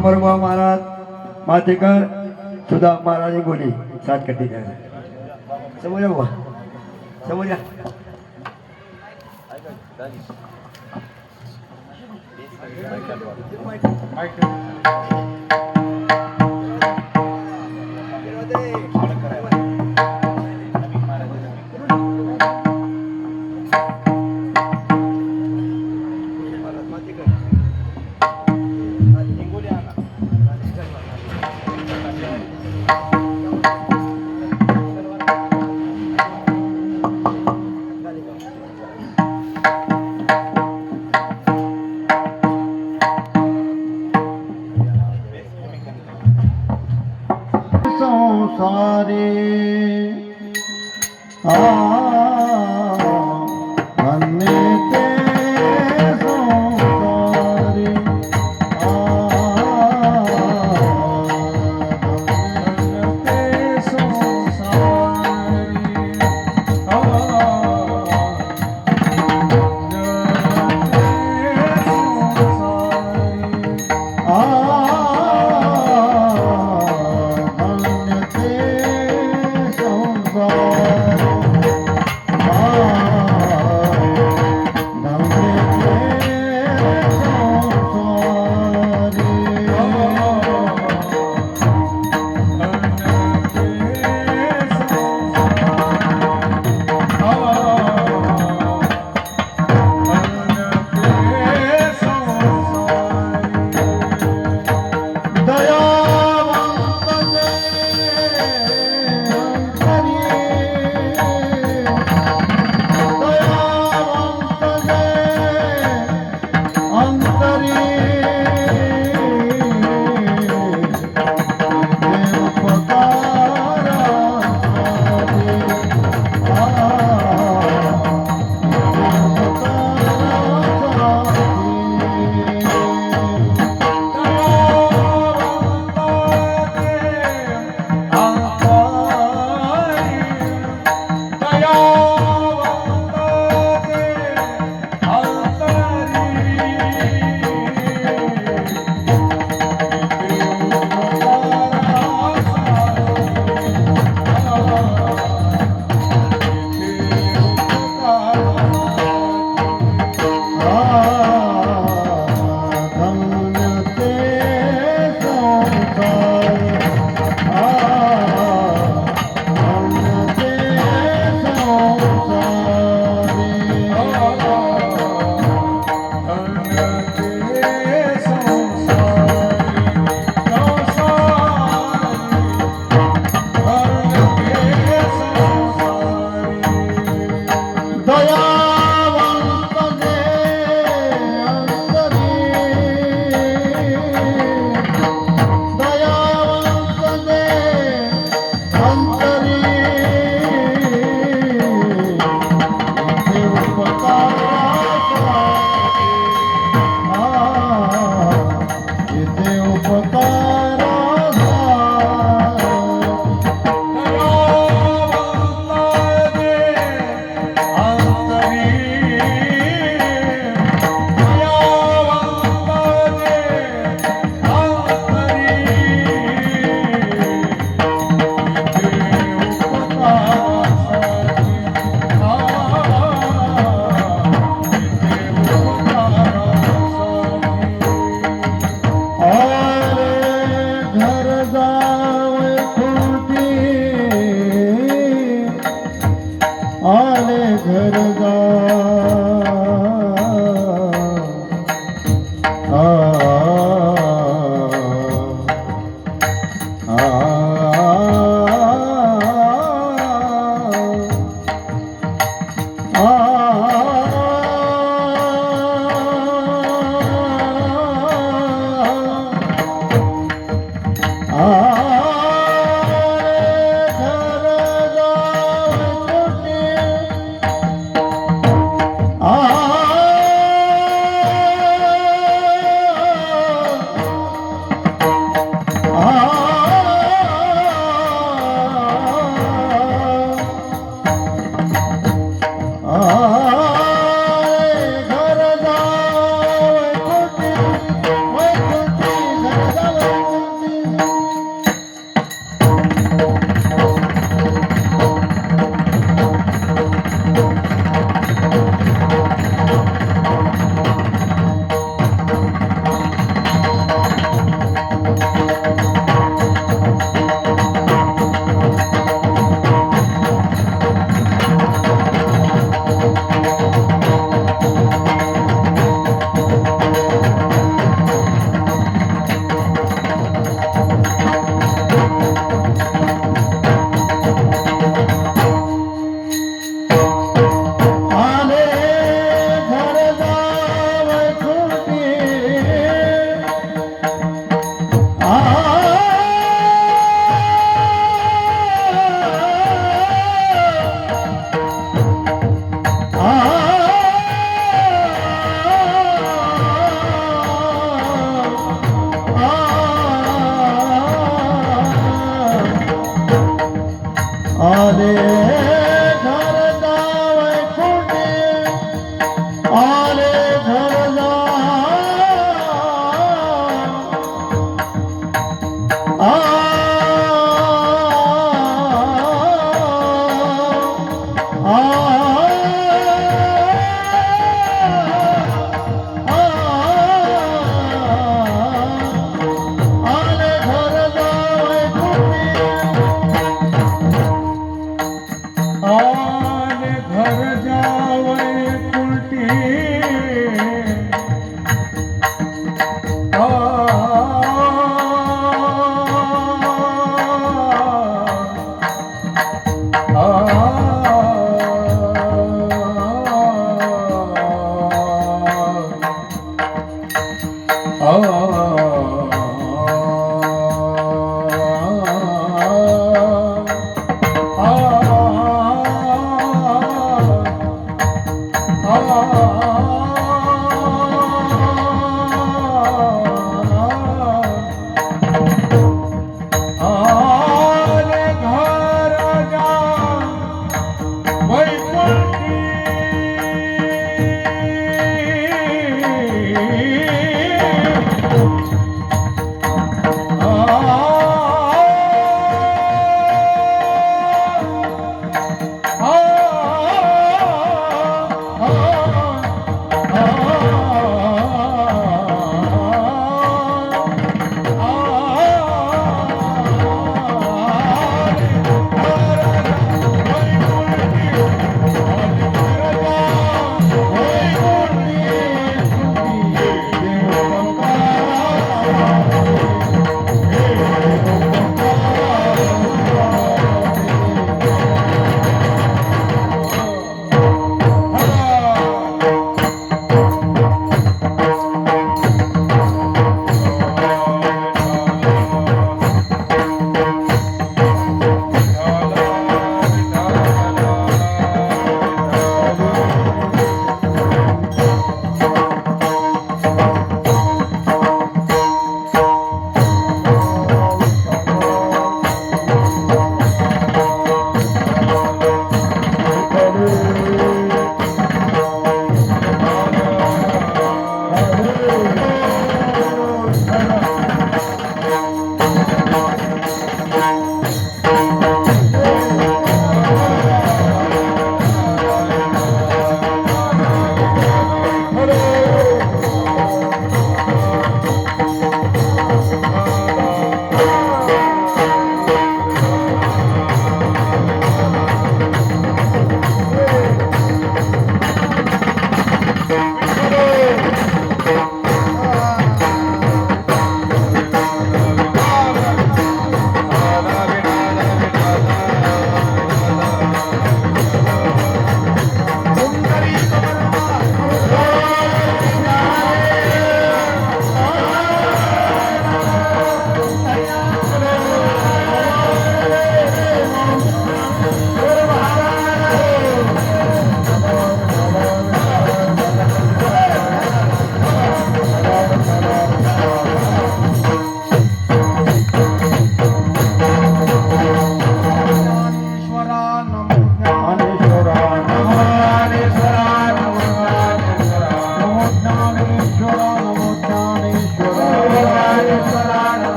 अमरबा महाराज मातेकर सुधा महाराज बोली सात कटी समोर या समोर या संसारी धन्य ते संसारी आले घर जावई कुलटी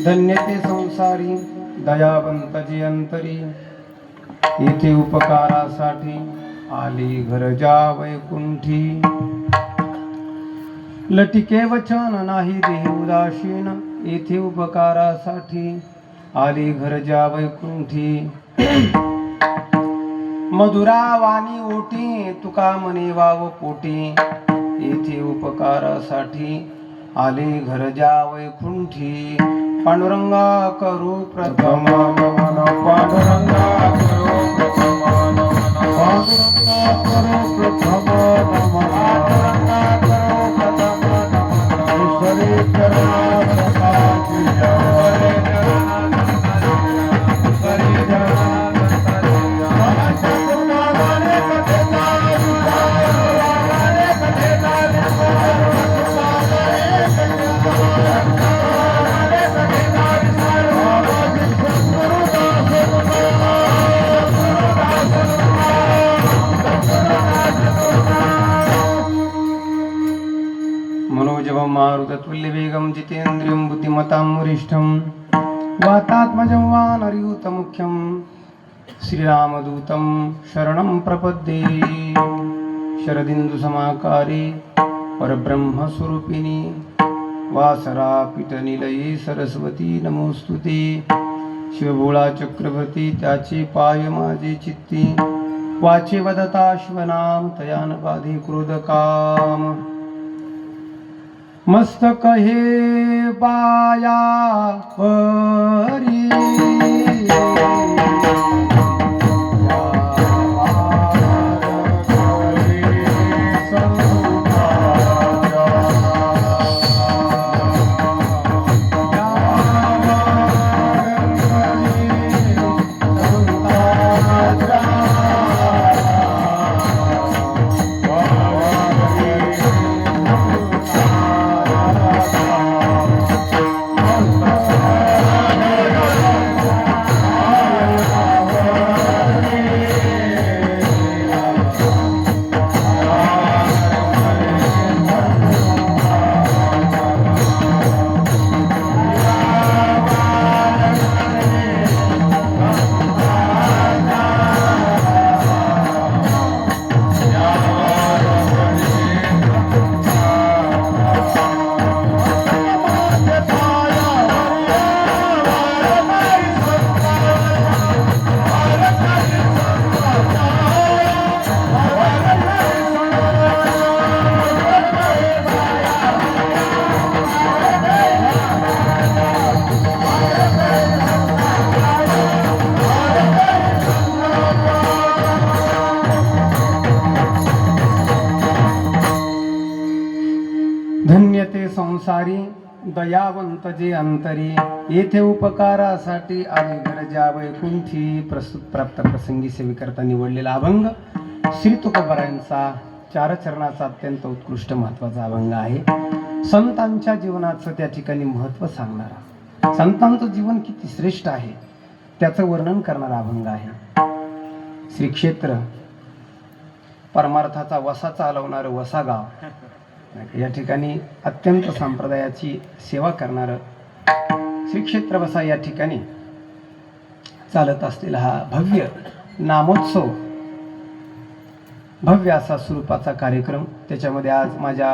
धन्य ते संसारी दयावंत जी अंतरी, इथे उपकारासाठी आली घर जा वैकुंठी. लटिके वचन नाही देह उदासीन, इथे उपकारासाठी आली घर जा वैकुंठी. मधुरा वाणी ओटी तुका म्हणे वाव पोटी, इथे उपकारासाठी आले घर जा वैकुंठी. पांडुरंगा करू प्रथम नमन, पांडुरंगा करू प्रथम नमन, पांडुरंगा करू प्रथम नमन, पांडुरंगा करू प्रथम नमन. ईश्वरी चरणात प्रकाशिया, ईश्वरी चरणात आरोग्यं जितेन्द्रियं बुद्धिमतां वरिष्ठं वातात्मजं वानरयूतमुख्यं श्रीरामदूतं शरणं प्रपद्ये। शरदिन्दुसमाकारे परब्रह्मस्वरूपिणी वासरापीठनिलये सरस्वती नमोस्तुते। शिवभोळा चक्रवर्ती त्याचे पाय माझे चित्ती वाचे वदता शिवनाम तया न बाधे क्रोधकाम। मस्तक हे पाया परी धन्य ते संसारी दयावंत जे अंतरी येथे उपकारासाठी आले गरजा वैकुंठी। प्रस्तुत प्राप्त प्रसंगी सेवेकरता निवडलेला अभंग श्री तुकोबारायांचा चारचरणाचा अत्यंत उत्कृष्ट महत्वाचा अभंग आहे। संतांच्या जीवनाचं त्या ठिकाणी महत्व सांगणारा, संतांचं जीवन किती श्रेष्ठ आहे त्याचं वर्णन करणारा अभंग आहे। श्री क्षेत्र परमार्थाचा वसा चालवणारं वसागाव या ठिकाणी अत्यंत संप्रदायाची सेवा करणारं श्री क्षेत्र वसा या ठिकाणी चालत असलेला हा भव्य नामोत्सव, भव्य असा स्वरूपाचा कार्यक्रम। त्याच्यामध्ये आज माझ्या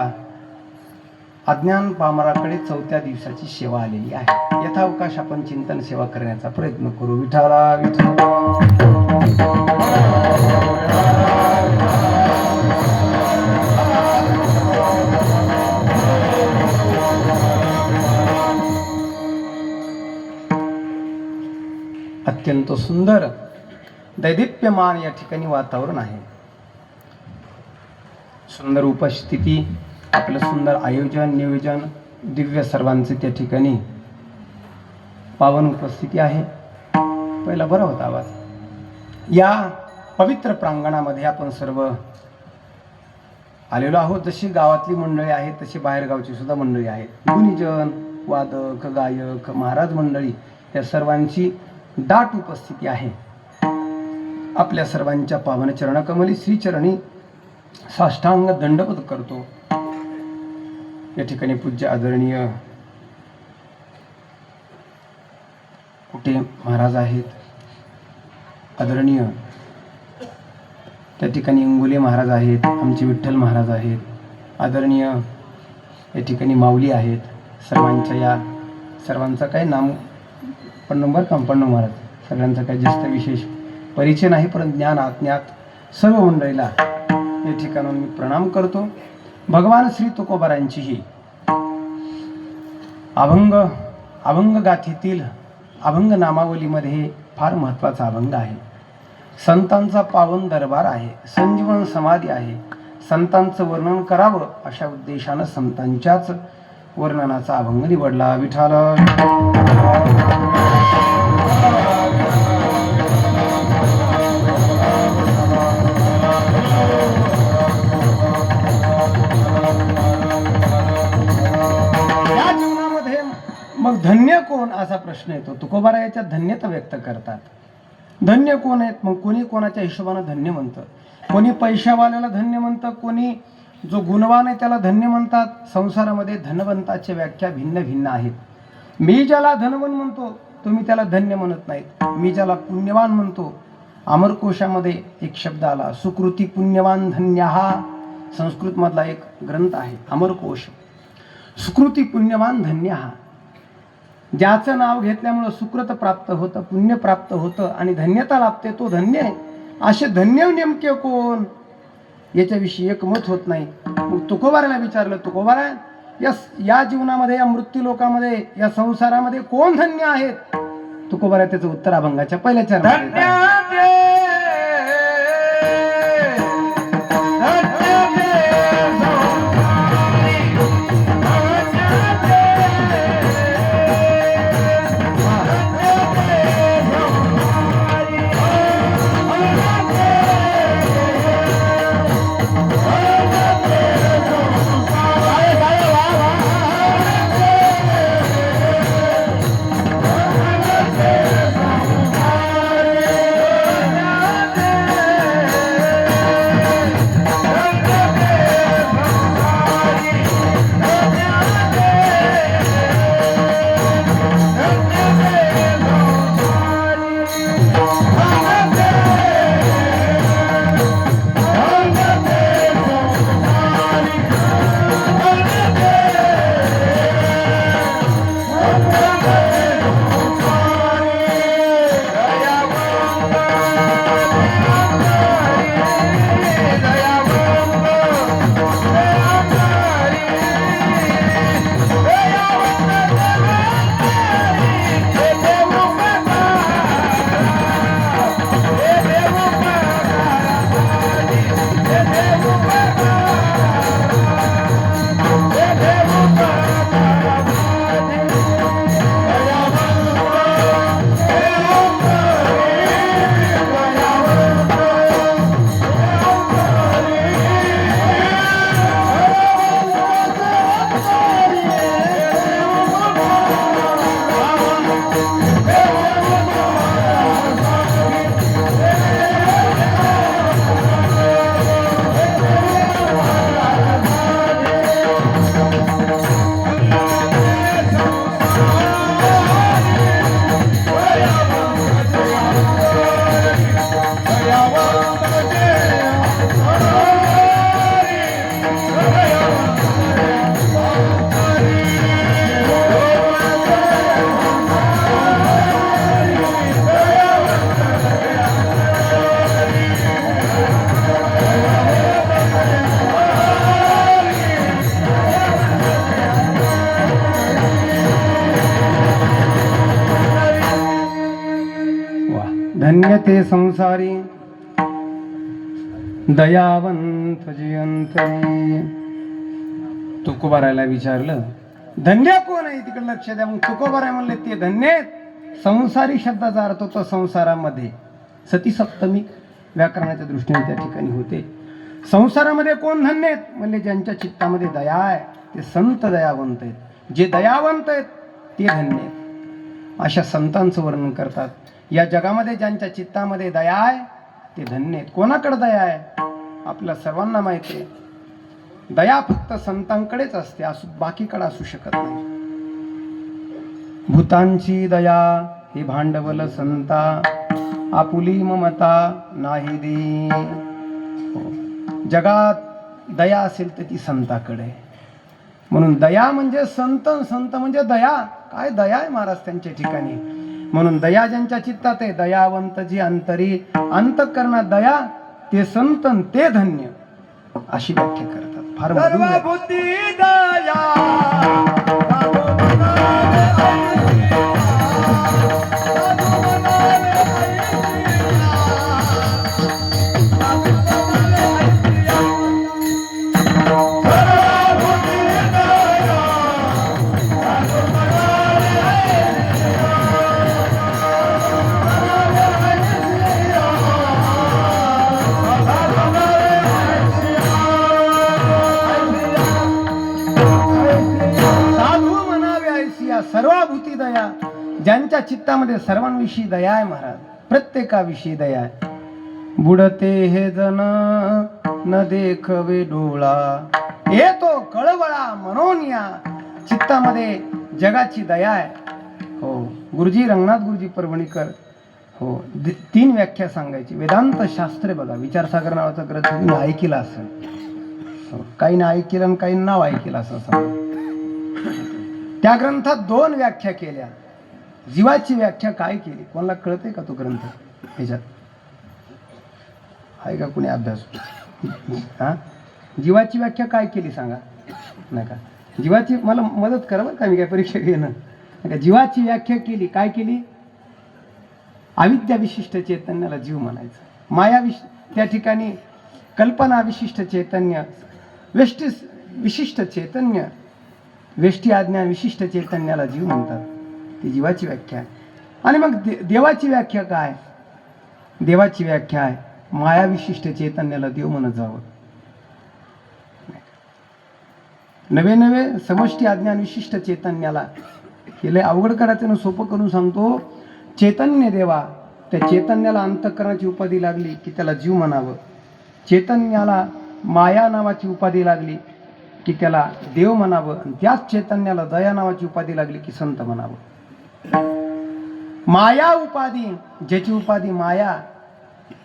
अज्ञान पामराकडे 4थ्या दिवसाची सेवा आलेली आहे। यथावकाश आपण चिंतन सेवा करण्याचा प्रयत्न करू। विठाला विठ्ठला अत्यंत सुंदर दैदिप्यमान या ठिकाणी वातावरण आहे। सुंदर उपस्थिती, आपलं सुंदर आयोजन नियोजन, दिव्य सर्वांचे त्या ठिकाणी पावन उपस्थिती आहे। पहिला बरा होता आवाज। या पवित्र प्रांगणामध्ये आपण सर्व आलेलो आहोत। जशी गावातली मंडळी आहेत तशी बाहेरगावची सुद्धा मंडळी आहेत। गुणीजन, वादक, गायक, महाराज मंडळी या सर्वांची दाट उपस्थिती आहे। आपल्या सर्वांच्या पावन चरणकमली श्रीचरणी साष्टांग दंडवत करतो। या ठिकाणी पूज्य आदरणीय कुठे महाराज आहेत, आदरणीय त्या ठिकाणी इंगोले महाराज आहेत, आमचे विठ्ठल महाराज आहेत, आदरणीय या ठिकाणी माऊली आहेत। सर्वांच्या या सर्वांचा काय नाम पन्नंबर कंपन्न महाराज, सगळ्यांचा काही जास्त विशेष परिचय नाही, परंतु ज्ञान अज्ञात सर्व मंडळीला या ठिकाणून मी प्रणाम करतो। भगवान श्री तुकोबारायांची ही अभंग गाथेतील अभंग नामावलीमध्ये फार महत्त्वाचा अभंग आहे। संतांचा पावन दरबार आहे, संजीवन समाधी आहे। संतांचं वर्णन करावं अशा उद्देशानं संतांच्याच वर्णनाचा अभंग निवडला। विठाला या जीवनामध्ये मग धन्य कोण असा प्रश्न येतो। तुकोबारा याच्यात धन्यता व्यक्त करतात। धन्य कोण आहेत? मग कोणी कोणाच्या हिशोबानं धन्य म्हणतं, कोणी पैशावाल्याला धन्य म्हणतं, कोणी जो गुणवान आहे त्याला धन्य म्हणतात. संसारामध्ये धनवंताची व्याख्या भिन्न भिन्न आहेत. मी ज्याला धनवान म्हणतो तुम्ही त्याला धन्य म्हणत नाहीत. मी ज्याला पुण्यवान म्हणतो, अमरकोशामध्ये एक शब्द आला, सुकृती पुण्यवान धन्य, हा संस्कृत मधला एक ग्रंथ आहे अमरकोश. सुकृती पुण्यवान धन्य, हा ज्याचं नाव घेतल्यामुळं सुकृत प्राप्त होतं, पुण्य प्राप्त होतं आणि धन्यता लाभते तो धन्य आहे. असे धन्य नेमके कोण याच्याविषयी एकमत होत नाही. मग तुकोबाराला विचारलं, तुकोबारा या जीवनामध्ये, या मृत्यू लोकामध्ये, या संसारामध्ये कोण धन्य आहेत? तुकोबारा त्याचं उत्तर अभंगाच्या पहिल्या चरणामध्ये धन्य ते संसारी दयावंत जयंतरी. तुकोबारायला विचारलं धन्य कोण आहे, तिकडे लक्ष द्या. मग तुकोबाराय म्हणले ते धन्य आहेत. संसारी शब्दाचा अर्थ होतो संसारामध्ये. सती सप्तमी व्याकरणाच्या दृष्टीने त्या ठिकाणी होते. संसारामध्ये कोण धन्य आहेत म्हणले ज्यांच्या चित्तामध्ये दया आहे ते संत दयावंत आहेत. जे दयावंत आहेत ते धन्य आहेत. अशा संतांचं वर्णन करतात. या जगामध्ये ज्यांच्या चित्तामध्ये दया आहे ते धन्य आहेत. कोणाकडे दया आहे आपल्या सर्वांना माहिती आहे. दया फक्त संतांकडेच असते, बाकीकडे असू शकत नाही. भूतांची दया हे भांडवल संता, आपुली ममता नाही दे. जगात दया असेल तर ती संताकडे. म्हणून दया म्हणजे संत, संत म्हणजे दया. काय दया आहे महाराज त्यांच्या ठिकाणी. म्हणून दया ज्यांच्या चित्तात आहे, दयावंत जी अंतरी, अंतःकरणात दया ते संत ते धन्य, अशी व्याख्या करतात. फार मधुर सर्वाभूती दया. ज्यांच्या चित्तामध्ये सर्वांविषयी दया आहे महाराज, प्रत्येकाविषयी दया आहे. बुडते हे जन न देखवे डोळा, येतो कळवळा मनोनिया. चित्तामध्ये जगाची दया आहे. हो, गुरुजी रंगनाथ गुरुजी परभणीकर, हो, 3 व्याख्या सांगायची. वेदांत शास्त्रे बघा, विचारसागर नावाचा ग्रंथ तुम्ही ऐकला असेल. हो, काही ना ऐकलं आणि काही नाव ऐकलं असं सांग. त्या ग्रंथात 2 व्याख्या केल्या. जीवाची व्याख्या काय केली, कोणाला कळते का तो ग्रंथ? ह्याच्यात आहे का कुणी अभ्यास? हा, जीवाची व्याख्या काय केली सांगा. नाही का, जीवाची मला मदत करा बरं का, मी काय परीक्षा घेणं. जीवाची व्याख्या केली, काय केली? अविद्या विशिष्ट चैतन्याला जीव म्हणायचं. माया त्या ठिकाणी कल्पना विशिष्ट चैतन्य, वेष्टी विशिष्ट चैतन्य, वेष्टी अज्ञान विशिष्ट चैतन्याला जीव म्हणतात. ती जीवाची व्याख्या आहे. आणि मग देवाची व्याख्या काय? देवाची व्याख्या आहे माया विशिष्ट चैतन्याला देव म्हणत जावं. नवे नवे समष्टी अज्ञान विशिष्ट चैतन्याला केले. अवघड करायचं ना, सोपं करून सांगतो. चैतन्य देवा, त्या चैतन्याला अंतःकरणाची उपाधी लागली की त्याला जीव म्हणावं. चैतन्याला माया नावाची उपाधी लागली की त्याला देव म्हणावं. आणि त्याच चैतन्याला दया नावाची उपाधी लागली की संत म्हणावं. माया उपाधी, ज्याची उपाधी माया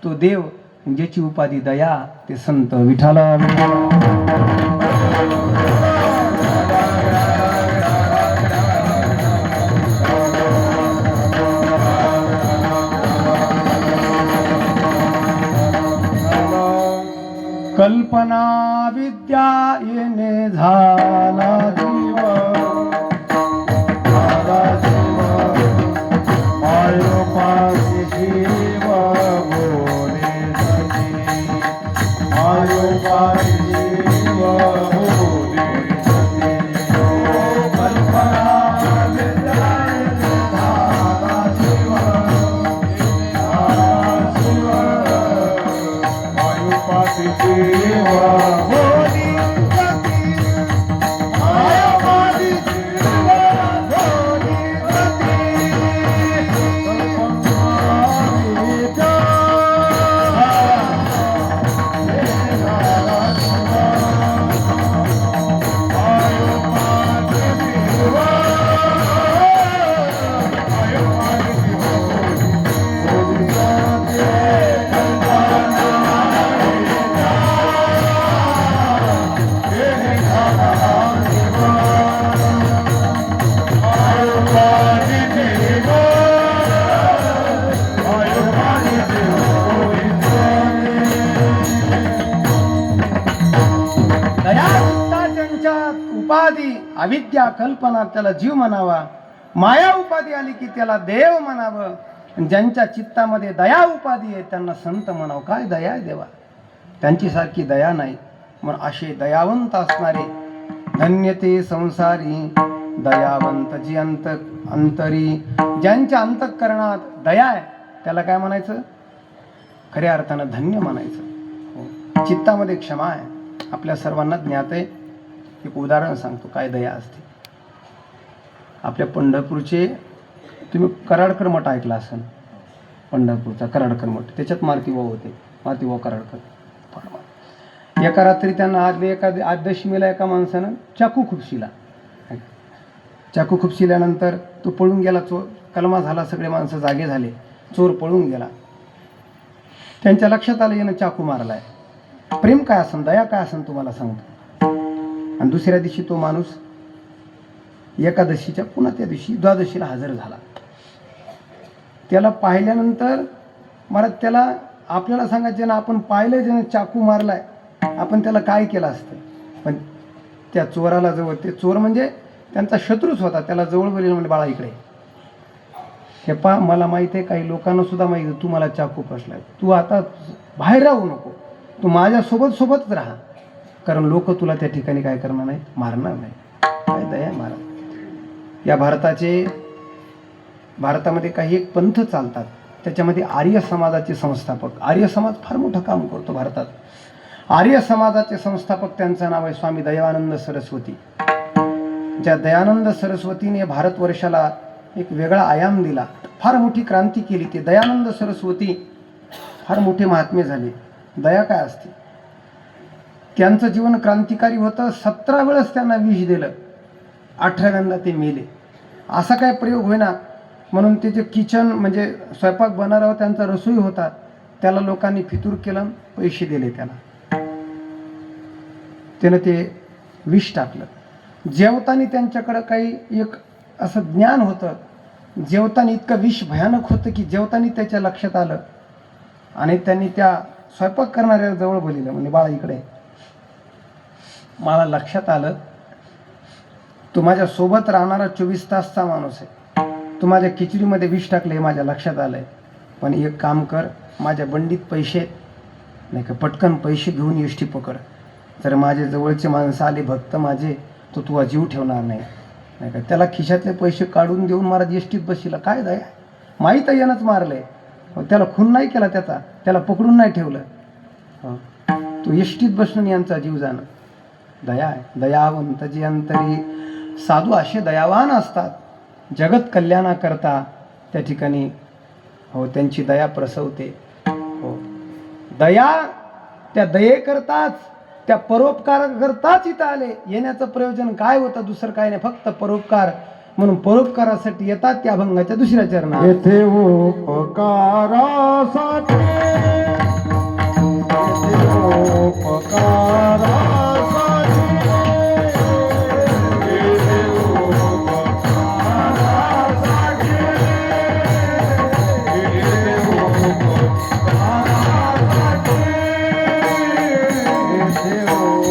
तो देव, ज्याची उपाधी दया ते संत. विठाला कल्पना विद्या येणे झाला जीव, झाला जीव, मायोपासी जीव बोले सती, मायोपासी जीव बोले सती. कल्पना विद्या येणे झाला जीव, झाला जीव, मायोपासी जीव बोले सती, मायोपासी जीव बोले सती. उपाधी अविद्या कल्पना त्याला जीव म्हणावा. माया उपाधी आली की त्याला देव म्हणावं. ज्यांच्या चित्तामध्ये दया उपाधी आहे त्यांना संत म्हणावं. काय दया आहे देवा, त्यांची सारखी दया नाही. म्हणून असे दयावंत असणारे धन्य ते संसारी, दयावंत जी अंतरी. ज्यांच्या अंतःकरणात दया आहे त्याला काय म्हणायचं? खऱ्या अर्थानं धन्य म्हणायचं. चित्तामध्ये क्षमा आहे, आपल्या सर्वांना ज्ञात आहे. एक उदाहरण सांगतो काय दया असते. आपल्या पंढरपूरचे तुम्ही कराडकर मठ ऐकला असेल, पंढरपूरचा कराडकर मठ. त्याच्यात मारुतीभाऊ होते, मारुतीभाऊ कराडकर. एका रात्री त्यांना आज दशमीला एका माणसानं चाकू खुपशिला. चाकू खुपशिल्यानंतर तो पळून गेला. चोर कलमा झाला, सगळे माणसं जागे झाले, चोर पळून गेला. त्यांच्या लक्षात आलं यानं चाकू मारलाय. प्रेम काय असन, दया काय असन तुम्हाला सांगतो. आणि दुसऱ्या दिवशी तो माणूस एकादशीच्या पुन्हा त्या दिवशी द्वादशीला हजर झाला. त्याला पाहिल्यानंतर मला त्याला आपल्याला सांगायचं ना, आपण पाहिलं ज्याने चाकू मारलाय आपण त्याला काय केलं असतं. पण त्या चोराला जवळ, ते चोर म्हणजे त्यांचा शत्रूच होता, त्याला जवळ बोलले म्हणजे बाळा इकडे हे पा, मला माहिती आहे काही लोकांना सुद्धा माहिती आहे तू मला चाकू फसलाय, तू आता बाहेर राहू नको, तू माझ्या सोबतच राहा, कारण लोक तुला त्या ठिकाणी काय करणार नाहीत, मारणार नाही. काय दया महाराज. या भारतामध्ये काही एक पंथ चालतात, त्याच्यामध्ये आर्य समाजाचे संस्थापक, आर्य समाज फार मोठं काम करतो भारतात. आर्य समाजाचे संस्थापक त्यांचं नाव आहे स्वामी दयानंद सरस्वती. ज्या दयानंद सरस्वतीने भारतवर्षाला एक वेगळा आयाम दिला, फार मोठी क्रांती केली. ते दयानंद सरस्वती फार मोठे महात्मे झाले. दया काय असते? त्यांचं जीवन क्रांतिकारी होतं. 17 वेळेस त्यांना विष दिलं, 18व्यांदा ते मेले. असा काय प्रयोग होईना म्हणून ते जे किचन म्हणजे स्वयंपाक बनवणारा त्यांचा रसोई होता, त्याला लोकांनी फितूर केलं, पैसे दिले त्याला. त्यानं ते विष टाकलं. जेवताना त्यांच्याकडं काही एक असं ज्ञान होतं. जेवताना इतकं विष भयानक होतं की जेवताना त्याच्या लक्षात आलं आणि त्यांनी त्या स्वयंपाक करणाऱ्या जवळ बोलिलं, म्हणजे बाळा इकडे, मला लक्षात आलं तू माझ्या सोबत राहणारा 24 तासचा माणूस आहे. तू माझ्या खिचडीमध्ये विष टाकलं हे माझ्या लक्षात आलंय. पण एक काम कर, माझ्या बंडीत पैसे नाही का, पटकन पैसे घेऊन एसटी पकड. जर माझे जवळचे माणसं आले, भक्त माझे, तो तुझा जीव ठेवणार नाही नाही का. त्याला खिशातले पैसे काढून देऊन महाराज एसटीत बसला. काय दया, माहीत यानंच मारलंय. त्याला खून नाही केला, त्याला पकडून नाही ठेवलं. तो एसटीत बसणं यांचा जीव जाणं. दया आहे. दयावंत जी अंतरी. साधू असे दयावान असतात, जगत कल्याणाकरता त्या ठिकाणी हो त्यांची दया प्रसवते. हो, दया त्या दयेकरताच, त्या परोपकाराकरताच इथं आले. येण्याचं प्रयोजन काय होतं? दुसरं काय नाही, फक्त परोपकार. म्हणून परोपकारासाठी येतात त्या अभंगाच्या दुसऱ्या चरणात. येथे उपकारासाठी, येथे उपकारासाठी, येथे उपकारासाठी, येथे उपकारासाठी, येथे उपकारासाठी.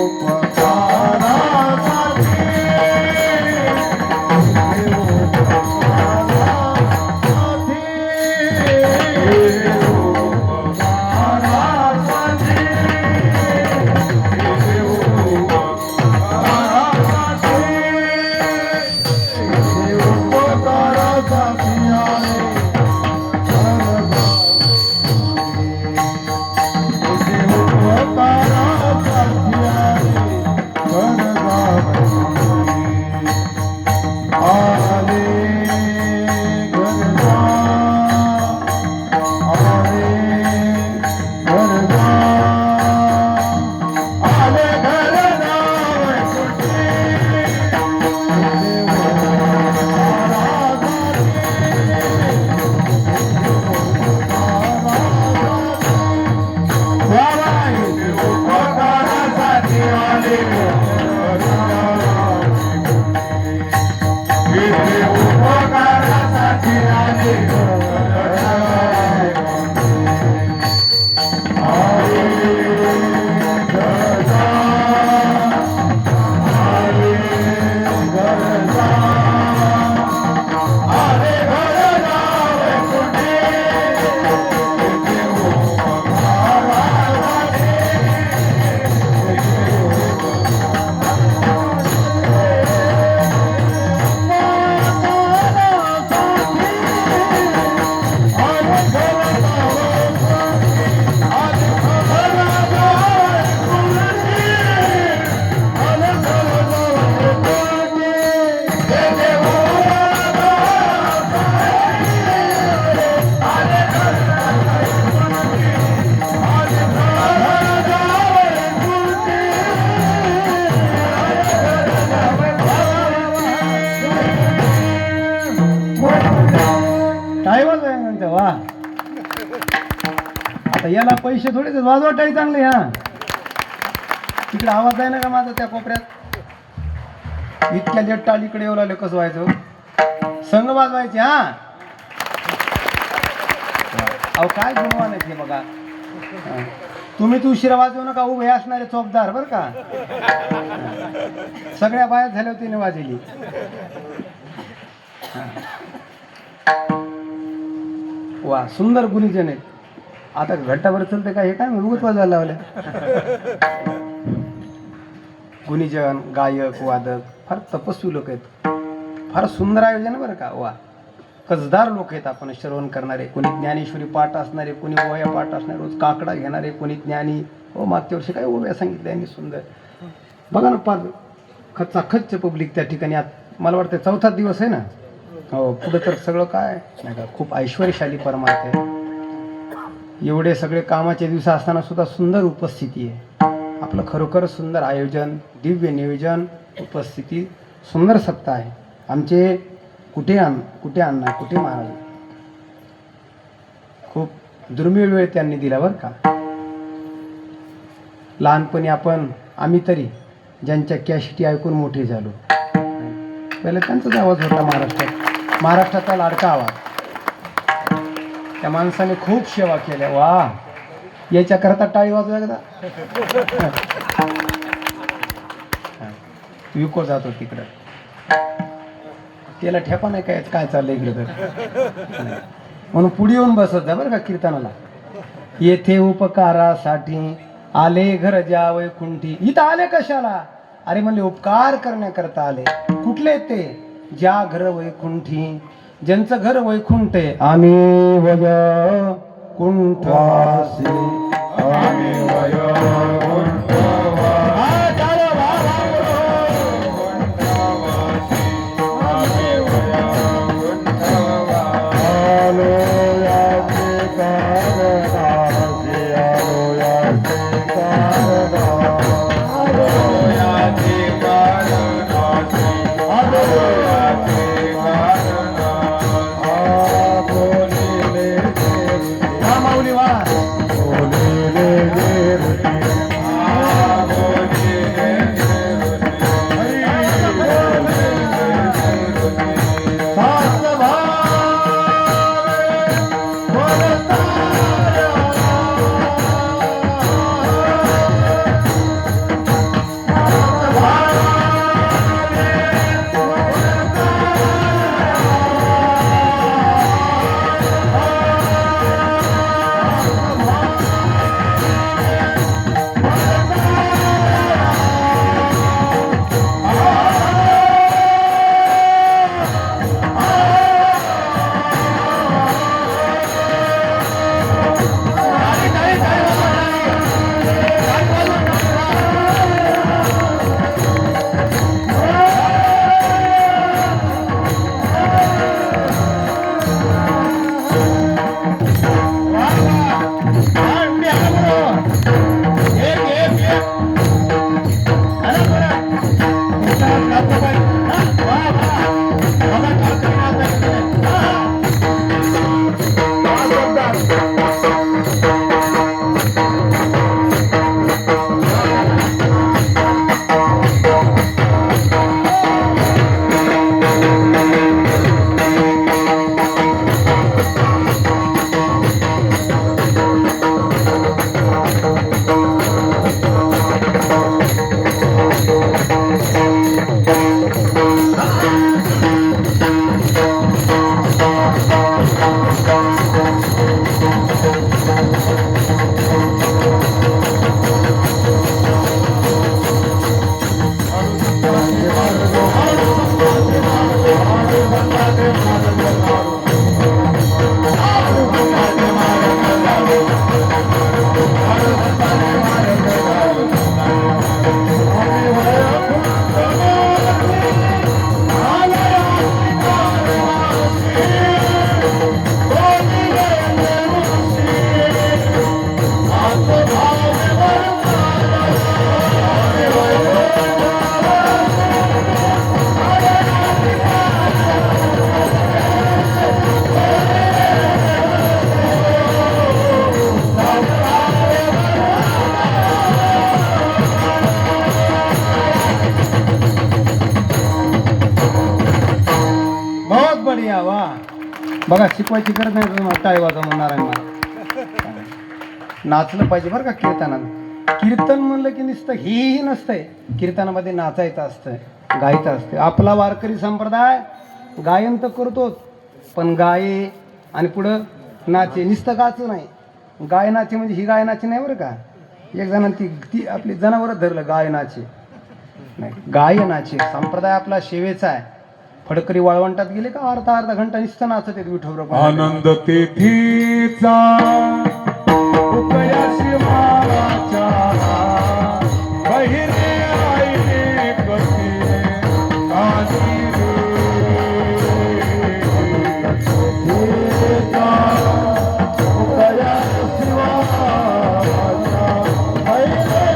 वा, आता याला पैसे थोडेच वाजवटाही चांगले. हा, तिकडे आवाज आहे ना का माझा त्या कोपऱ्यात? इतक्या लेट टाळ इकडे येऊ लागले, कसं व्हायचं? संघ वाजवायचे. हा, अहो काय गुणवान आहे ते बघा. तुम्ही तू उशिरा वाजवू नका, उभे असणारे चौकदार बरं का. सगळ्या बाया झाल्या होती वाजली. वा, सुंदर गुणीजन आहेत. आता घट्टावर चलते काय, हे काय उगत वाजायला लावल्या. गुणीजन, गायक, वादक फार तपस्वी लोक आहेत. फार सुंदर आयोजन बरं का. वा, कसदार लोक आहेत. आपण श्रवण करणारे, कोणी ज्ञानेश्वरी पाठ असणारे, कोणी ओव्या पाठ असणारे, रोज काकडा घेणारे, कोणी ज्ञानी. हो, मागच्या वर्षी काय ओव्या सांगितल्या यांनी सुंदर. बघा ना, फार खच्चाखच्च पब्लिक त्या ठिकाणी. मला वाटतं 4था दिवस आहे ना. हो, पुढे तर सगळं काय नाही का, खूप ऐश्वर्यशाली परमार्थ आहे. एवढे सगळे कामाचे दिवस असताना सुद्धा सुंदर उपस्थिती आहे. आपलं खरोखर सुंदर आयोजन, दिव्य नियोजन, उपस्थिती, सुंदर सत्ता आहे. आमचे कुठे अण्णा कुठे महाराज खूप दुर्मिळ वेळ त्यांनी दिला बरं का. लहानपणी आम्ही तरी ज्यांच्या कॅशिटी ऐकून मोठे झालो, पहिले त्यांचाच आवाज होता महाराष्ट्राचा लाडका आवाज. त्या माणसाने खूप सेवा केल्या. वा, याच्याकरता टाळी वाजवा एकदा. विको जातो तिकडं, त्याला ठेपा नाही काय चाललंय इकडे तर. म्हणून पुढे येऊन बसत जा बरं का कीर्तनाला. येथे उपकारासाठी आले घर ज्या वैकुंठी. इथं आले कशाला? अरे म्हणले उपकार करण्याकरता आले. कुठले ते? ज्या घर वैकुंठी, ज्यांचं घर वैकुंठ आहे. आम्ही वैकुंठवासी, आम्ही बघा, शिकवायची गरज नाही. तुम्हाला टाळी वाजवा म्हणणार आहे मला. नाचलं पाहिजे बरं का कीर्तनात. कीर्तन म्हणलं की नुसतं ही नसतंय. कीर्तनामध्ये नाचायचं असतंय, गायचं असतं. आपला वारकरी संप्रदाय गायन तर करतोच, पण गाये आणि पुढं नाचे. नुसतं गाचं नाही, गायनाचे म्हणजे ही गायनाची नाही बरं का. एक जणांनी ती आपली जनावरच धरलं गायनाचे नाही, गायनाचे. संप्रदाय आपला सेवेचा आहे. फडकरी वाळवंटात गेले का अर्धा घंटा नुसतं नाचत येत विठोबा. आनंद तेथीचा उपयाशी माराच्या बहिरे आईने कसे काजी तेथीचा उपयाशी माराच्या बहिरे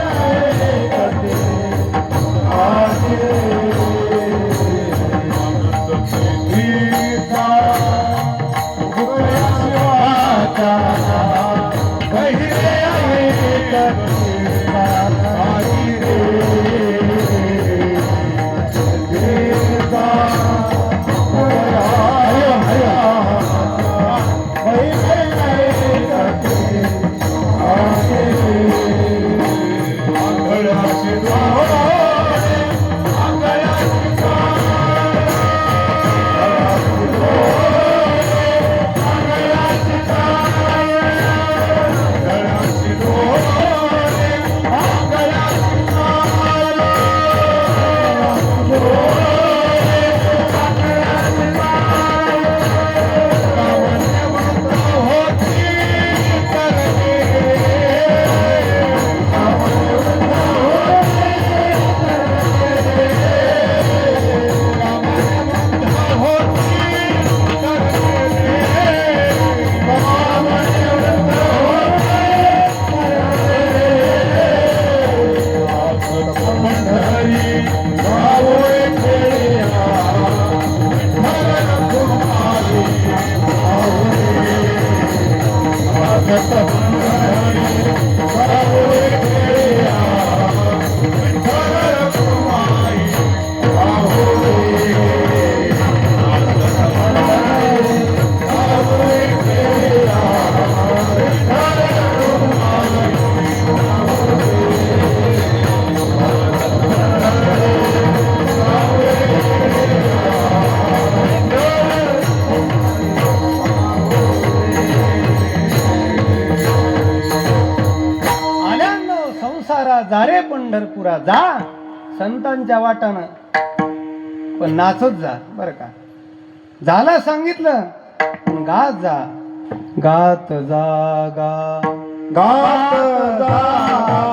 आल्यानो संसारा जा रे पंढरपुरा जा संतांच्या वाटानं, पण नाचत जा बर का. झालं सांगितलं पण गात जा, गात जा गा गात जा, गात जा.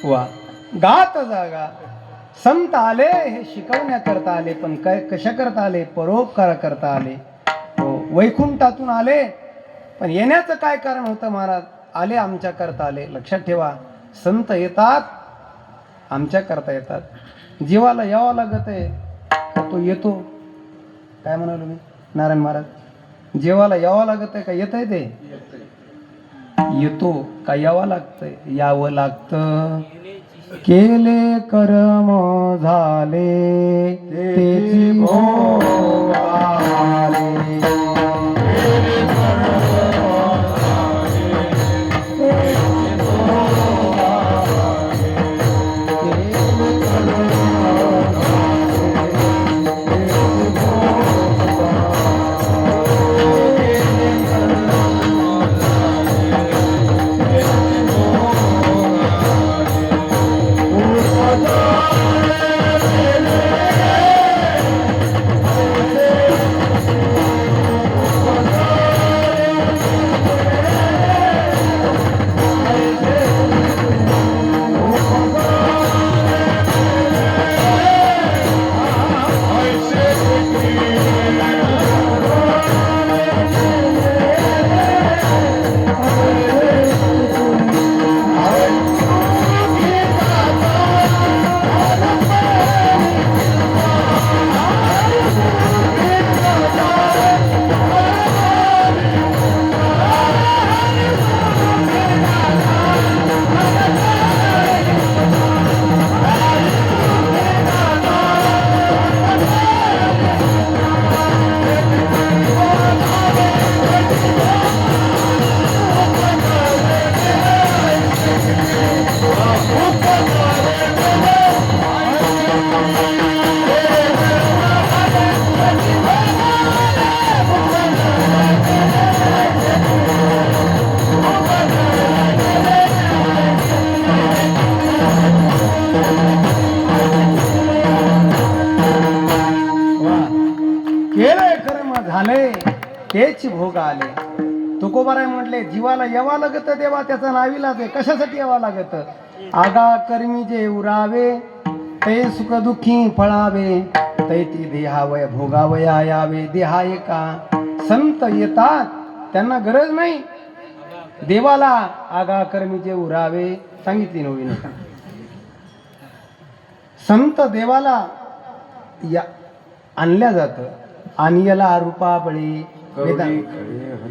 वा गात जागा. संत आले हे शिकवण्याकरता आले, पण काय कशा करता आले? परोपकार करता आले. हो, वैकुंठातून आले, पण येण्याचं काय कारण होतं महाराज? आले आमच्या करता आले. लक्षात ठेवा, संत येतात आमच्या करता येतात. जीवाला यावं लागत आहे तो येतो. काय म्हणालो मी नारायण महाराज? जीवाला यावं लागत आहे का येत आहे? ते येतो का यावं लागतंय? यावं लागतं. केले कर्म झाले तेची भोग आले. तेच भोग आले. तुकोबाराय म्हटले जीवाला यावा लागत देवा त्याचा नावीलाज आहे. कशासाठी यावा लागत? आगा कर्मी जे उरावे ते सुख दुःखी फळावे तै ती देहावय भोगावया यावे. देहा एका संत येतात त्यांना गरज नाही देवाला आगा कर्मी जे उरावे सांगितली नवीन. संत देवाला या आणल्या जातं आणि याला रूपाबळी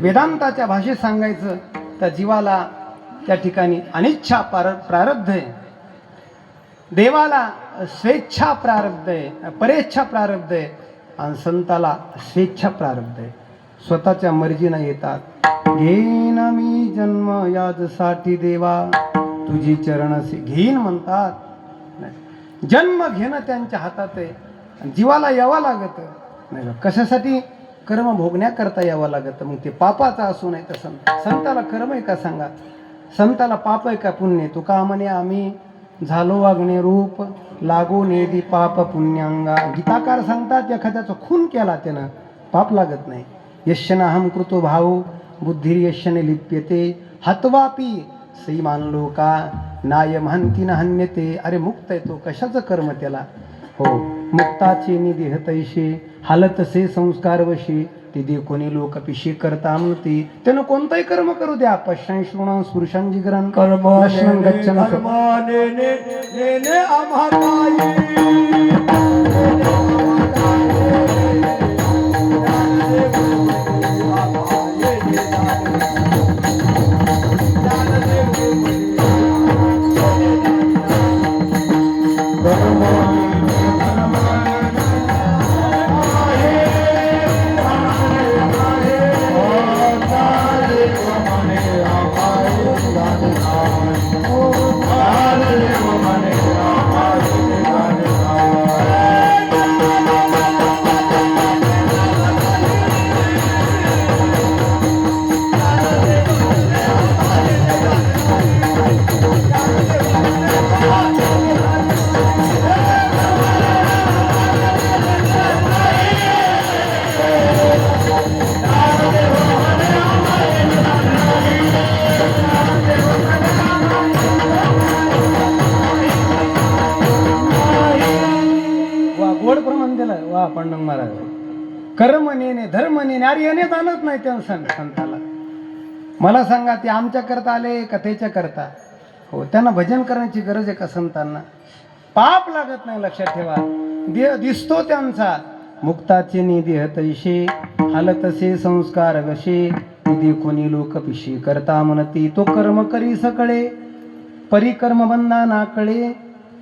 वेदांताच्या भाषेत सांगायचं तर जीवाला त्या ठिकाणी अनिच्छा प्रारब्ध आहे. देवाला स्वेच्छा प्रारब्ध आहे, परेच्छा प्रारब्ध आहे आणि संताला स्वेच्छा प्रारब्ध आहे. स्वतःच्या मर्जीनं येतात. घेईन मी जन्म याजसाठी देवा तुझी चरणसी. घेईन म्हणतात, जन्म घेणं त्यांच्या हातात आहे. जीवाला यावं लागत नाही. कशासाठी? कर्म भोगण्याकरता यावं लागत. मग ते पापाचा असू नाही तर संताला कर्म आहे का सांगा? संताला पाप आहे का पुण्य आहे? तुका म्हणे आम्ही झालो वागणे रूप लागू नेदी पाप पुण्यांगा. गीताकार सांगतात एखाद्याचा खून केला त्यानं पाप लागत नाही. यशनाहम कृतो भाऊ बुद्धिर्यशने लिप्यते हत्वापी सई मानलो का नाय म्हणती न हन्यते. अरे मुक्त आहे तो, कशाचं कर्म त्याला? हो, मुक्ताचे निधी हतैशे हालतसे संस्कार वशी ते दे कोणी लोक पिशी करता म्हणते. त्यानं कोणतंही कर्म करू द्या. पश्चान श्रुण स्पुरुषां जिग्रन कर्म नश्नं गच्छन वा पांडुरंग महाराज. कर्म नेणे धर्म नेणे अरे येणे जाणत नाही त्या संताला. मला सांगा ते आमच्या करता आले का त्याच्या करता? हो, त्यांना भजन करण्याची गरज आहे का संतांना? पाप लागत नाही, लक्षात ठेवा. दिसतो त्यांचा मुक्ताचे निधी हतैशे हालतसे संस्कार वशे निधी कोणी लोक पिशी करता म्हणती. तो कर्म करी सकळे परिकर्म बंधना कळे.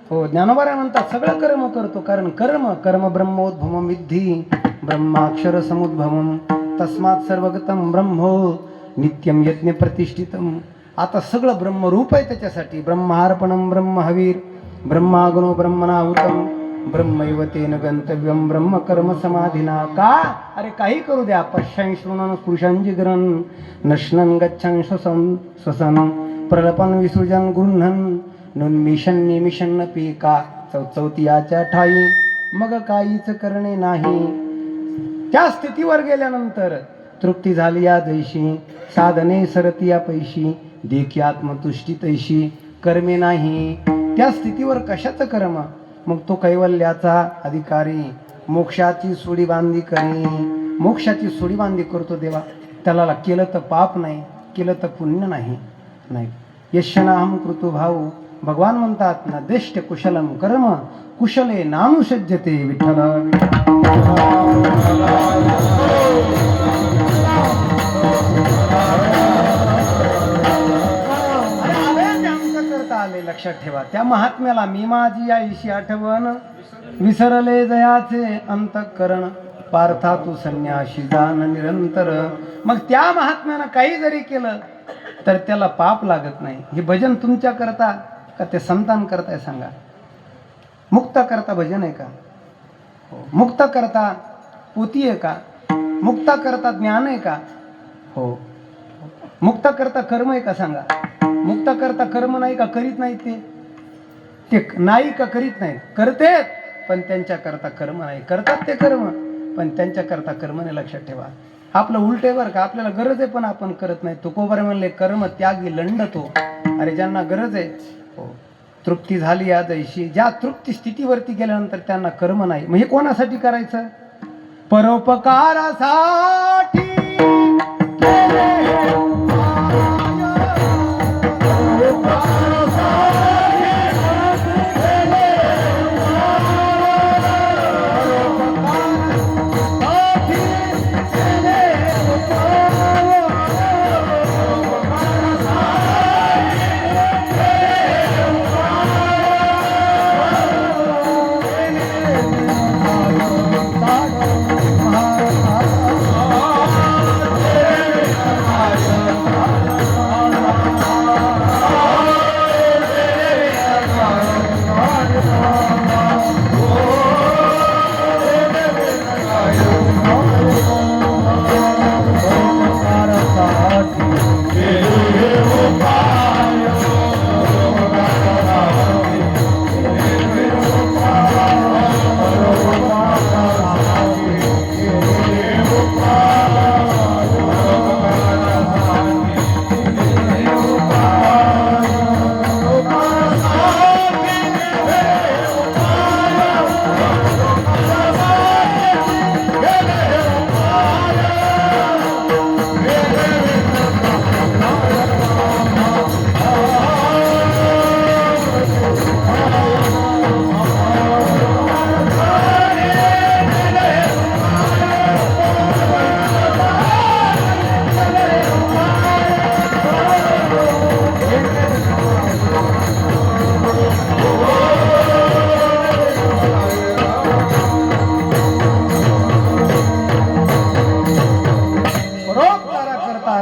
हो, ज्ञानोबा म्हणतात सगळं कर्म करतो कारण कर्म ब्रह्मोद्भवम विद्धी ब्रह्माक्षर समुद्भवम तस्मात् सर्वगतम ब्रह्मो नित्यम यज्ञ प्रतिष्ठितम. आता सगळं ब्रह्मरूप आहे त्याच्यासाठी. ब्रह्मार्पणम ब्रह्म हवीर ब्रह्माग्नो ब्रह्मनाहुतम ब्रह्मैव तेन गंतव्यम ब्रह्म कर्म समाधिना. का? अरे काही करू द्या. पश्चान श्रुणन पुरुषांची ग्रहण नश्नन गच्छन श्वसन प्रलपन विसृजन गृह्णन नुन्मिशन निमिशन पीका. चौथीयाच्या ठाई मग काहीच करणे नाही. त्या स्थितीवर गेल्यानंतर तृप्ती झाली या जैशी साधने सरती या पैशी देखी आत्मतुष्टी तैशी कर्मे नाही. त्या स्थितीवर कशाचं कर्म? मग तो कैवल्याचा अधिकारी मोक्षाची सोडी बांधी करी. मोक्षाची सोडी बांधी करतो देवा. त्याला केलं तर पाप नाही, केलं तर पुण्य नाही. यशनाहम कृतो भाऊ. भगवान म्हणतात ना देष्ट कुशलम कर्म कुशले नानुसज्जते. विठ्ठल करता आले. लक्षात ठेवा त्या महात्म्याला. मी माझी आईशी आठवण विसरले जयाचे अंतःकरण पार्था तू संन्याशी जाण निरंतर. मग त्या महात्म्यानं काही जरी केलं तर त्याला पाप लागत नाही. हे भजन तुमच्या करता का ते संतान करताय सांगा? मुक्त करता भजन आहे का? हो. मुक्त करता पोती आहे का? मुक्त करता ज्ञान आहे का? हो. मुक्त करता कर्म आहे का सांगा? मुक्त करता कर्म नाही का? करीत नाही ते नाही का? करीत नाही. करतेत पण त्यांच्या करता कर्म नाही. करतात ते कर्म पण त्यांच्या करता कर्म नाही. लक्षात ठेवा. आपलं उलट आहे बरं का, आपल्याला गरज आहे पण आपण करत नाही. तुकोबारे म्हणले कर्म त्यागी लंडतो. अरे ज्यांना गरज आहे, हो, तृप्ती झाली या जैशी, ज्या तृप्ती स्थितीवरती गेल्यानंतर त्यांना कर्म नाही, म्हणजे कोणासाठी करायचं? परोपकारासाठी केले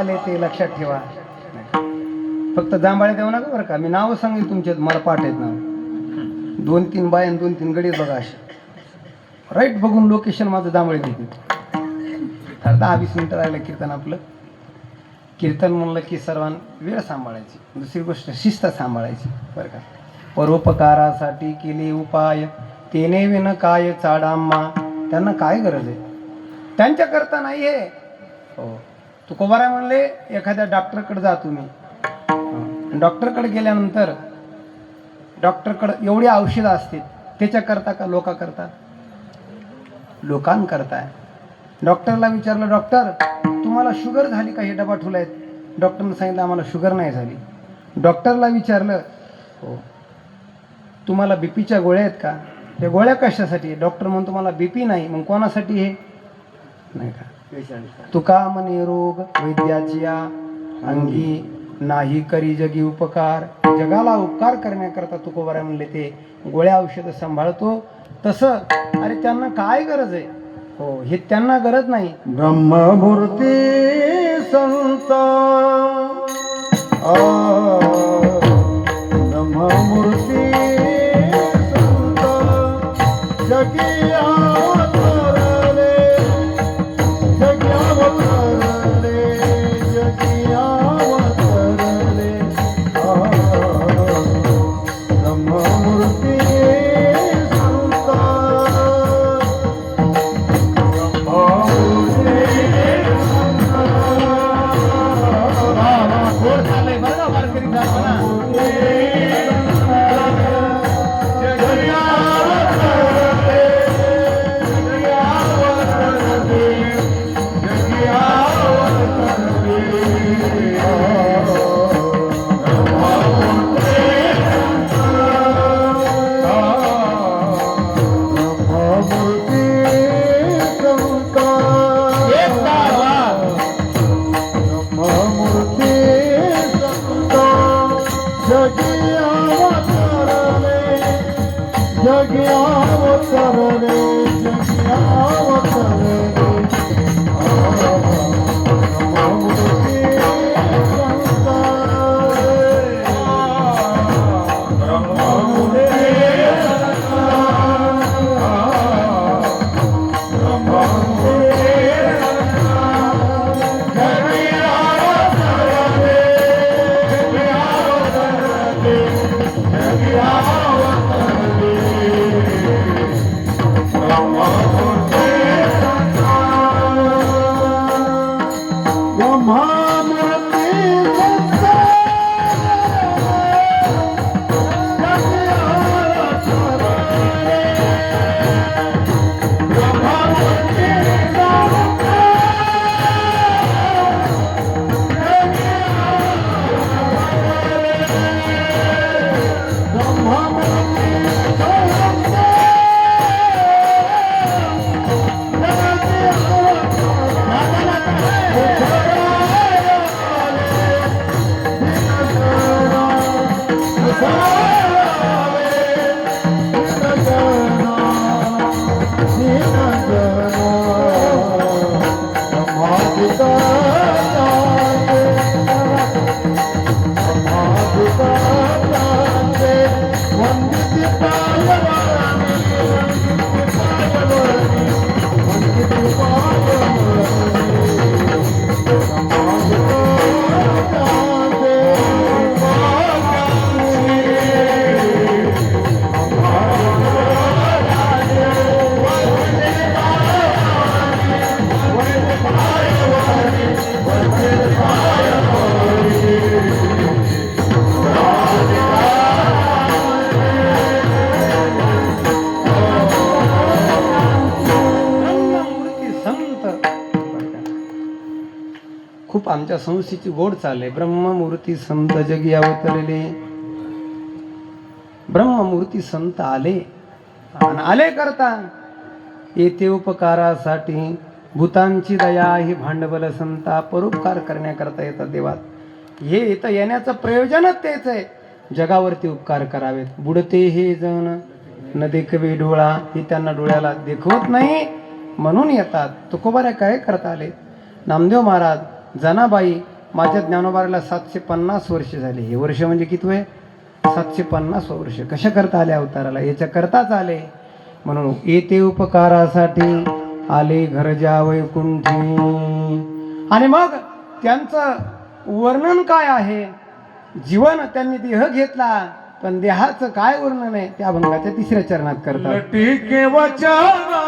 हे ते लक्षात ठेवा. फक्त जांभाळे देऊ नका बरं का, मी नाव सांगेन तुमचे, मला पाठ आहेत नाव. 2-3 बाय आणि 2-3 गडी बघा असे राईट बघून लोकेशन माझं जांभळे देते. 10-20 मिनिटं राहिलं कीर्तन आपलं. कीर्तन म्हणलं की सर्वांना वेळ सांभाळायची, दुसरी गोष्ट शिस्त सांभाळायची बरं का. परोपकारासाठी केले उपाय तेने विन काय चाडाम्मा. त्यांना काय गरज आहे, त्यांच्याकरता नाही आहे. हो, तुकोबाराय म्हणले एखाद्या डॉक्टरकडे जा तुम्ही. डॉक्टरकडे गेल्यानंतर डॉक्टरकडे एवढी औषधं असते, त्याच्याकरता का लोकांकरता? लोकांकरता. डॉक्टरला विचारलं, डॉक्टर तुम्हाला शुगर झाली का? हे डबा ठुलायत. डॉक्टरनं सांगितलं आम्हाला शुगर नाही झाली. डॉक्टरला विचारलं, हो तुम्हाला बीपीच्या गोळ्या आहेत का? त्या गोळ्या कशासाठी? डॉक्टर म्हणतो तुम्हाला बीपी नाही. मग कोणासाठी हे? नाही का, तुका म्हणे रोग वैद्याच्या अंगी नाही करी जगी उपकार. जगाला उपकार करण्याकरता तुकोबाराय म्हणले ते गोळ्या औषधं सांभाळतो. तसं अरे त्यांना काय गरज आहे? हो, हे त्यांना गरज नाही. ब्रह्ममूर्ती संत ब्रह्ममूर्ती संत जगी खूप आमच्या संस्थेची गोड चाल आहे. ब्रह्ममूर्ती संत जगी अवतरले, ब्रह्ममूर्ती संत आले आणि आले करता येते उपकारासाठी. भूतांची दया ही भांडवल संता, परोपकार करण्याकरता येतात देवात. हे इथं येण्याचं प्रयोजनच तेच आहे, जगावरती उपकार करावेत. बुडते हे जण न देखवे डोळा, हे त्यांना डोळ्याला देखवत नाही म्हणून येतात. तुकोबाऱ्या काय करता आले? नामदेव महाराज, जनाबाई, माझ्या ज्ञानोबाराला 750 वर्ष झाले. हे वर्ष म्हणजे किती वय? 750 वर्ष. कशा करता आले अवताराला? याच्या करताच आले. म्हणून येते उपकारासाठी आले घरजा वैकुंठी. आणि मग त्यांचं वर्णन काय आहे? जीवन त्यांनी देह घेतला, पण देहाचं काय वर्णन आहे त्या अभंगाच्या 3ऱ्या चरणात करतात. लटिके वचना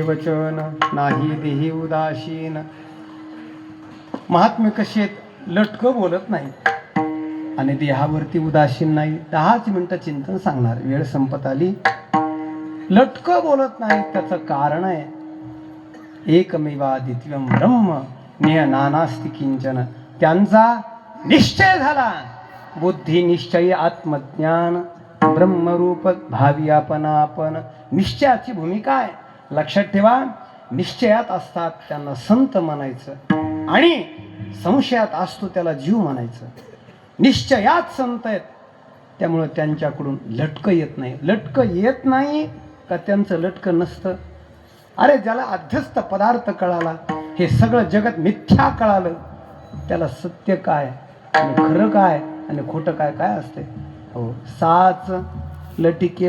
वचन नाही देही उदासीन. महात्मे कसे आहेत? लटकं बोलत नाही आणि देहावरती उदासीन नाही. 10 मिनिटं चिंतन सांगणार, वेळ संपत आली. लटकं बोलत नाही त्याचं कारण आहे एकमेवाद्वितीयं ब्रह्म निय नानास्ति किंचन. त्यांचा निश्चय झाला, बुद्धी निश्चय आत्मज्ञान ब्रह्मरूप भावी आपण. निश्चयाची भूमिका आहे, लक्षात ठेवा. निश्चयात असतात त्यांना संत म्हणायचं आणि संशयात असतो त्याला जीव म्हणायचं. निश्चयात संत आहेत त्यामुळं त्यांच्याकडून लटकं येत नाही. लटकं येत नाही का त्यांचं लटकं नसतं. अरे ज्याला अध्यस्त पदार्थ कळाला, हे सगळं जगत मिथ्या कळालं, त्याला सत्य काय आणि खरं काय आणि खोटं काय काय असते. हो, साच लटिके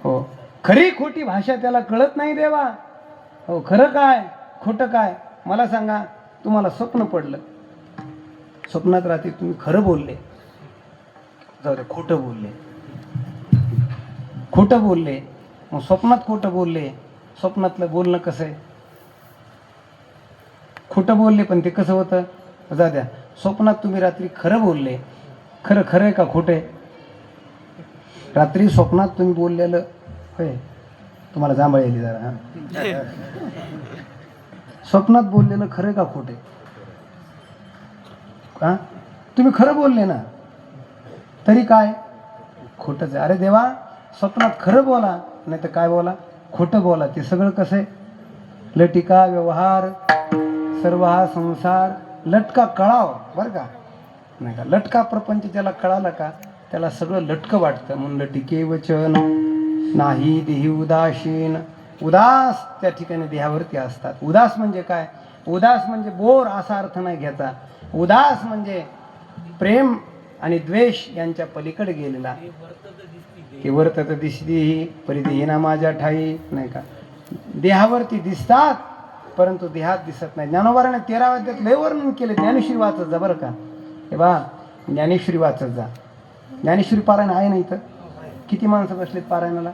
हो, खरी खोटी भाषा त्याला कळत नाही देवा. हो, खरं काय खोटं काय. मला सांगा, तुम्हाला स्वप्न पडलं, स्वप्नात रात्री तुम्ही खरं बोलले, जाऊ दे खोटं बोलले, खोटं बोलले, मग स्वप्नात खोटं बोलले. स्वप्नातलं बोलणं कसं आहे? खोटं बोलले पण ते कसं होतं? जा द्या. स्वप्नात तुम्ही रात्री खरं बोलले, खरं खरं आहे का खोटं आहे? रात्री स्वप्नात तुम्ही बोललेलं होय, तुम्हाला जांभळ येईल जरा. हां, स्वप्नात बोललेलं खरं का खोटं आहे? का तुम्ही खरं बोलले ना, तरी काय खोटंच आहे. अरे देवा, स्वप्नात खरं बोला, नाही तर काय बोला, खोटं बोला. ते सगळं कसं आहे? लटिका व्यवहार सर्व हा संसार लटका कळाव बरं का, नाही का. लटका प्रपंच ज्याला कळाला का त्याला सगळं लटकं वाटतं. म्हणून लटिके वचन नाही देही उदासीन. उदास त्या ठिकाणी देहावरती असतात. उदास म्हणजे काय? उदास म्हणजे बोर असा अर्थ नाही घ्यायचा. उदास म्हणजे प्रेम आणि द्वेष यांच्या पलीकडे गेलेला. की वर्तत दिसती परिदेहिना माझ्या ठाई, नाही का. देहावरती दिसतात परंतु देहात दिसत नाही. ज्ञानोबाराने 13 अध्यायात लय वर्णन केले. ज्ञानेश्वरी वाचत जा बरं का. हे बा, ज्ञानेश्वरी वाचत जा. ज्ञानेश्वरी पारायण आहे ना इथं? किती माणसं बसलेत पारायणाला?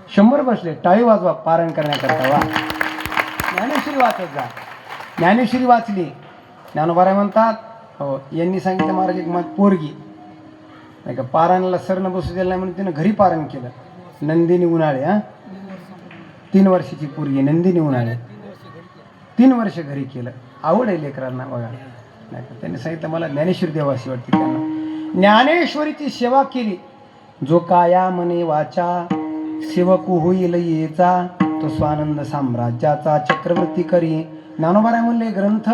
100 बसले. टाळी वाजवा पारायण करण्याकरता. वा, ज्ञानेश्वरी वाचत जा. ज्ञानेश्वरी वाचली, ज्ञानोबाराय म्हणतात, हो यांनी सांगितलं महाराज एक मग पोरगी नाही का पारायणाला सरनं बसू दिलं नाही म्हणून तिनं घरी पारायण केलं. नंदिनी उन्हाळे, 3 वर्षाची पोरगी नंदिनी उन्हाळे, 3 वर्ष घरी केलं. आवड आहे लेकरांना बघा, नाही का. त्यांनी सांगितलं मला ज्ञानेश्वरी देवाशी वाटते. त्यांना ज्ञानेश्वरीची सेवा केली. जो काया मने वाचा सेवकू होईल येचा, तो स्वानंद साम्राज्याचा चक्रवर्ती करी. ज्ञानोबाराय म्हणले ग्रंथ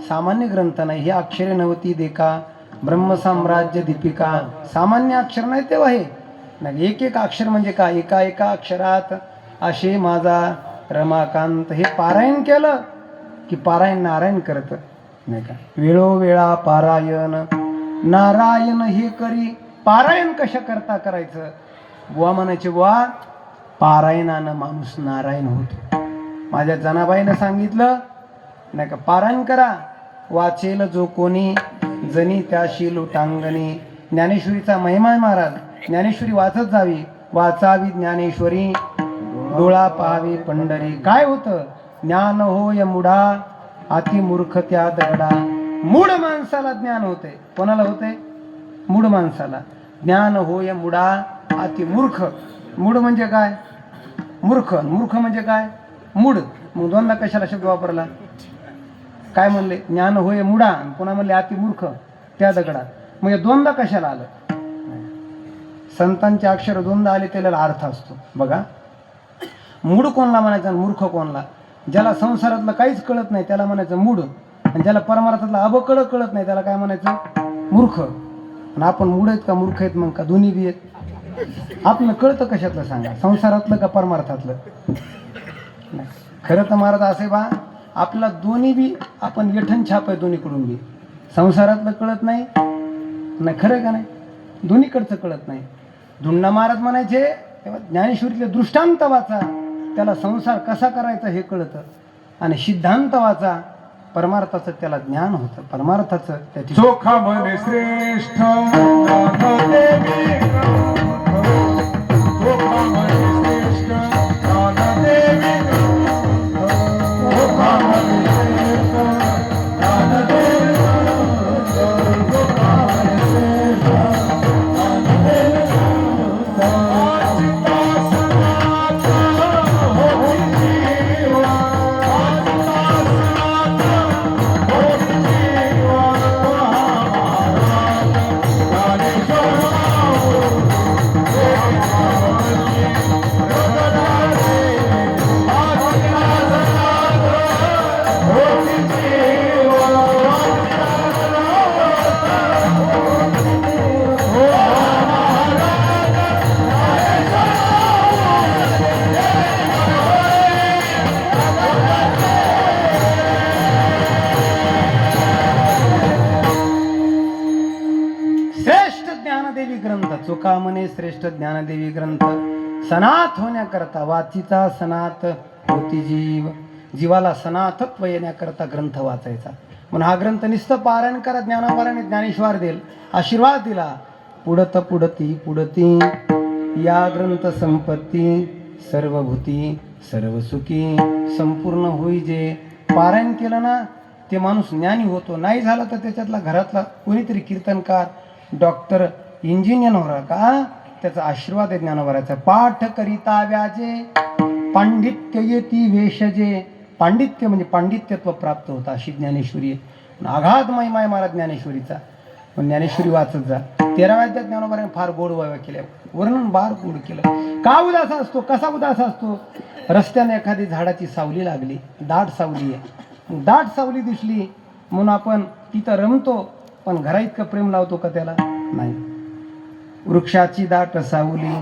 सामान्य ग्रंथ नाही, ही अक्षरे नव्हती देखा ब्रह्मसाम्राज्य दीपिका. सामान्य अक्षर नाही तेव्हा हे नाही. एक एक अक्षर म्हणजे काय? एका एका अक्षरात असे माझा रमाकांत. हे पारायण केलं की पारायण नारायण करत नाही का. वेळोवेळा पारायण नारायण हे करी. पारायण कशा करता करायचं? बुवा म्हणायचे, बुवा पारायणानं माणूस नारायण होतो. माझ्या जनाबाईनं सांगितलं नाही का, पारायण करा. वाचेल जो कोणी जनी त्याशी लुटांगणी. ज्ञानेश्वरीचा महिमा आहे महाराज. ज्ञानेश्वरी वाचत जावी, वाचावी ज्ञानेश्वरी, डोळा पाहावी पंढरी. काय होतं? ज्ञान होय मुडा अति मूर्ख त्या दगडा. मूढ माणसाला ज्ञान होते. कोणाला होते? मूढ माणसाला. ज्ञान होय मुडा अति मूर्ख. मूढ म्हणजे काय? मूर्ख. मूर्ख म्हणजे काय? मूढ. मग दोनदा कशाला शब्द वापरला? काय म्हणले? ज्ञान होय मुडा, पुन्हा म्हणले अति मूर्ख त्या दगडात. मग दोनदा कशाला आलं? संतांचे अक्षर दोनदा आले त्याला अर्थ असतो बघा. मूढ कोणला म्हणायचं, मूर्ख कोणला? ज्याला संसारातलं काहीच कळत नाही त्याला म्हणायचं मूढ, आणि ज्याला परमार्थातलं अबकळ कळत नाही त्याला काय म्हणायचं? मूर्ख. आणि आपण मूढ आहेत का मूर्ख आहेत? मग का दोन्ही बी आहेत? आपलं कळतं कशातलं सांगा, संसारातलं का परमार्थातलं? खरं तर महाराज असे बा, आपला दोन्ही बी आपण येठण छाप आहे दोन्हीकडून बी. संसारातलं कळत नाही ना, खरं का नाही? दोन्हीकडचं कळत नाही. धुंडा महाराज म्हणायचे ज्ञानेश्वरीतले दृष्टांत वाचा, त्याला संसार कसा करायचा हे कळतं. आणि सिद्धांत वाचा, परमार्थाचं त्याला ज्ञान होतं. परमार्थाचं त्याची चोखा म्हणे श्रेष्ठ चुका म्हणे श्रेष्ठ ज्ञानदेवी ग्रंथ सनात होण्याकरता वाचीचा सनात होती जीव जीवाला सनातत्व येण्याकरता ग्रंथ वाचायचा. म्हणून हा ग्रंथ नुसतं पारायण करा, ज्ञानापारायण ज्ञानेश्वर देईल आशीर्वाद दिला. पुढत पुढती पुढती या ग्रंथ संपत्ती सर्वभूती सर्व सुखी संपूर्ण होई. जे पारायण केलं ना ते माणूस ज्ञानी होतो. नाही झालं तर त्याच्यातला घरातला कोणीतरी कीर्तनकार डॉक्टर इंजिनियर होणार का त्याचा आशीर्वाद आहे ज्ञानोबराचा. पाठ करिता व्याजे पांडित्य येती वेशजे. पांडित्य म्हणजे पांडित्यत्व प्राप्त होतं अशी ज्ञानेश्वरी आहे. आघात महिमा आहे महाराज ज्ञानेश्वरीचा. पण ज्ञानेश्वरी वाचत जा. 13व्या अध्यायात ज्ञानोबाने फार गोड वाया केल्या, वर्णन बार गोड केलं. का उदास असतो, कसा उदास असतो. रस्त्याने एखादी झाडाची सावली लागली, दाट सावली आहे, दाट सावली दिसली म्हणून आपण तिथं रमतो, पण घरा इतकं प्रेम लावतो का त्याला नाही. वृक्षाची दाट सावली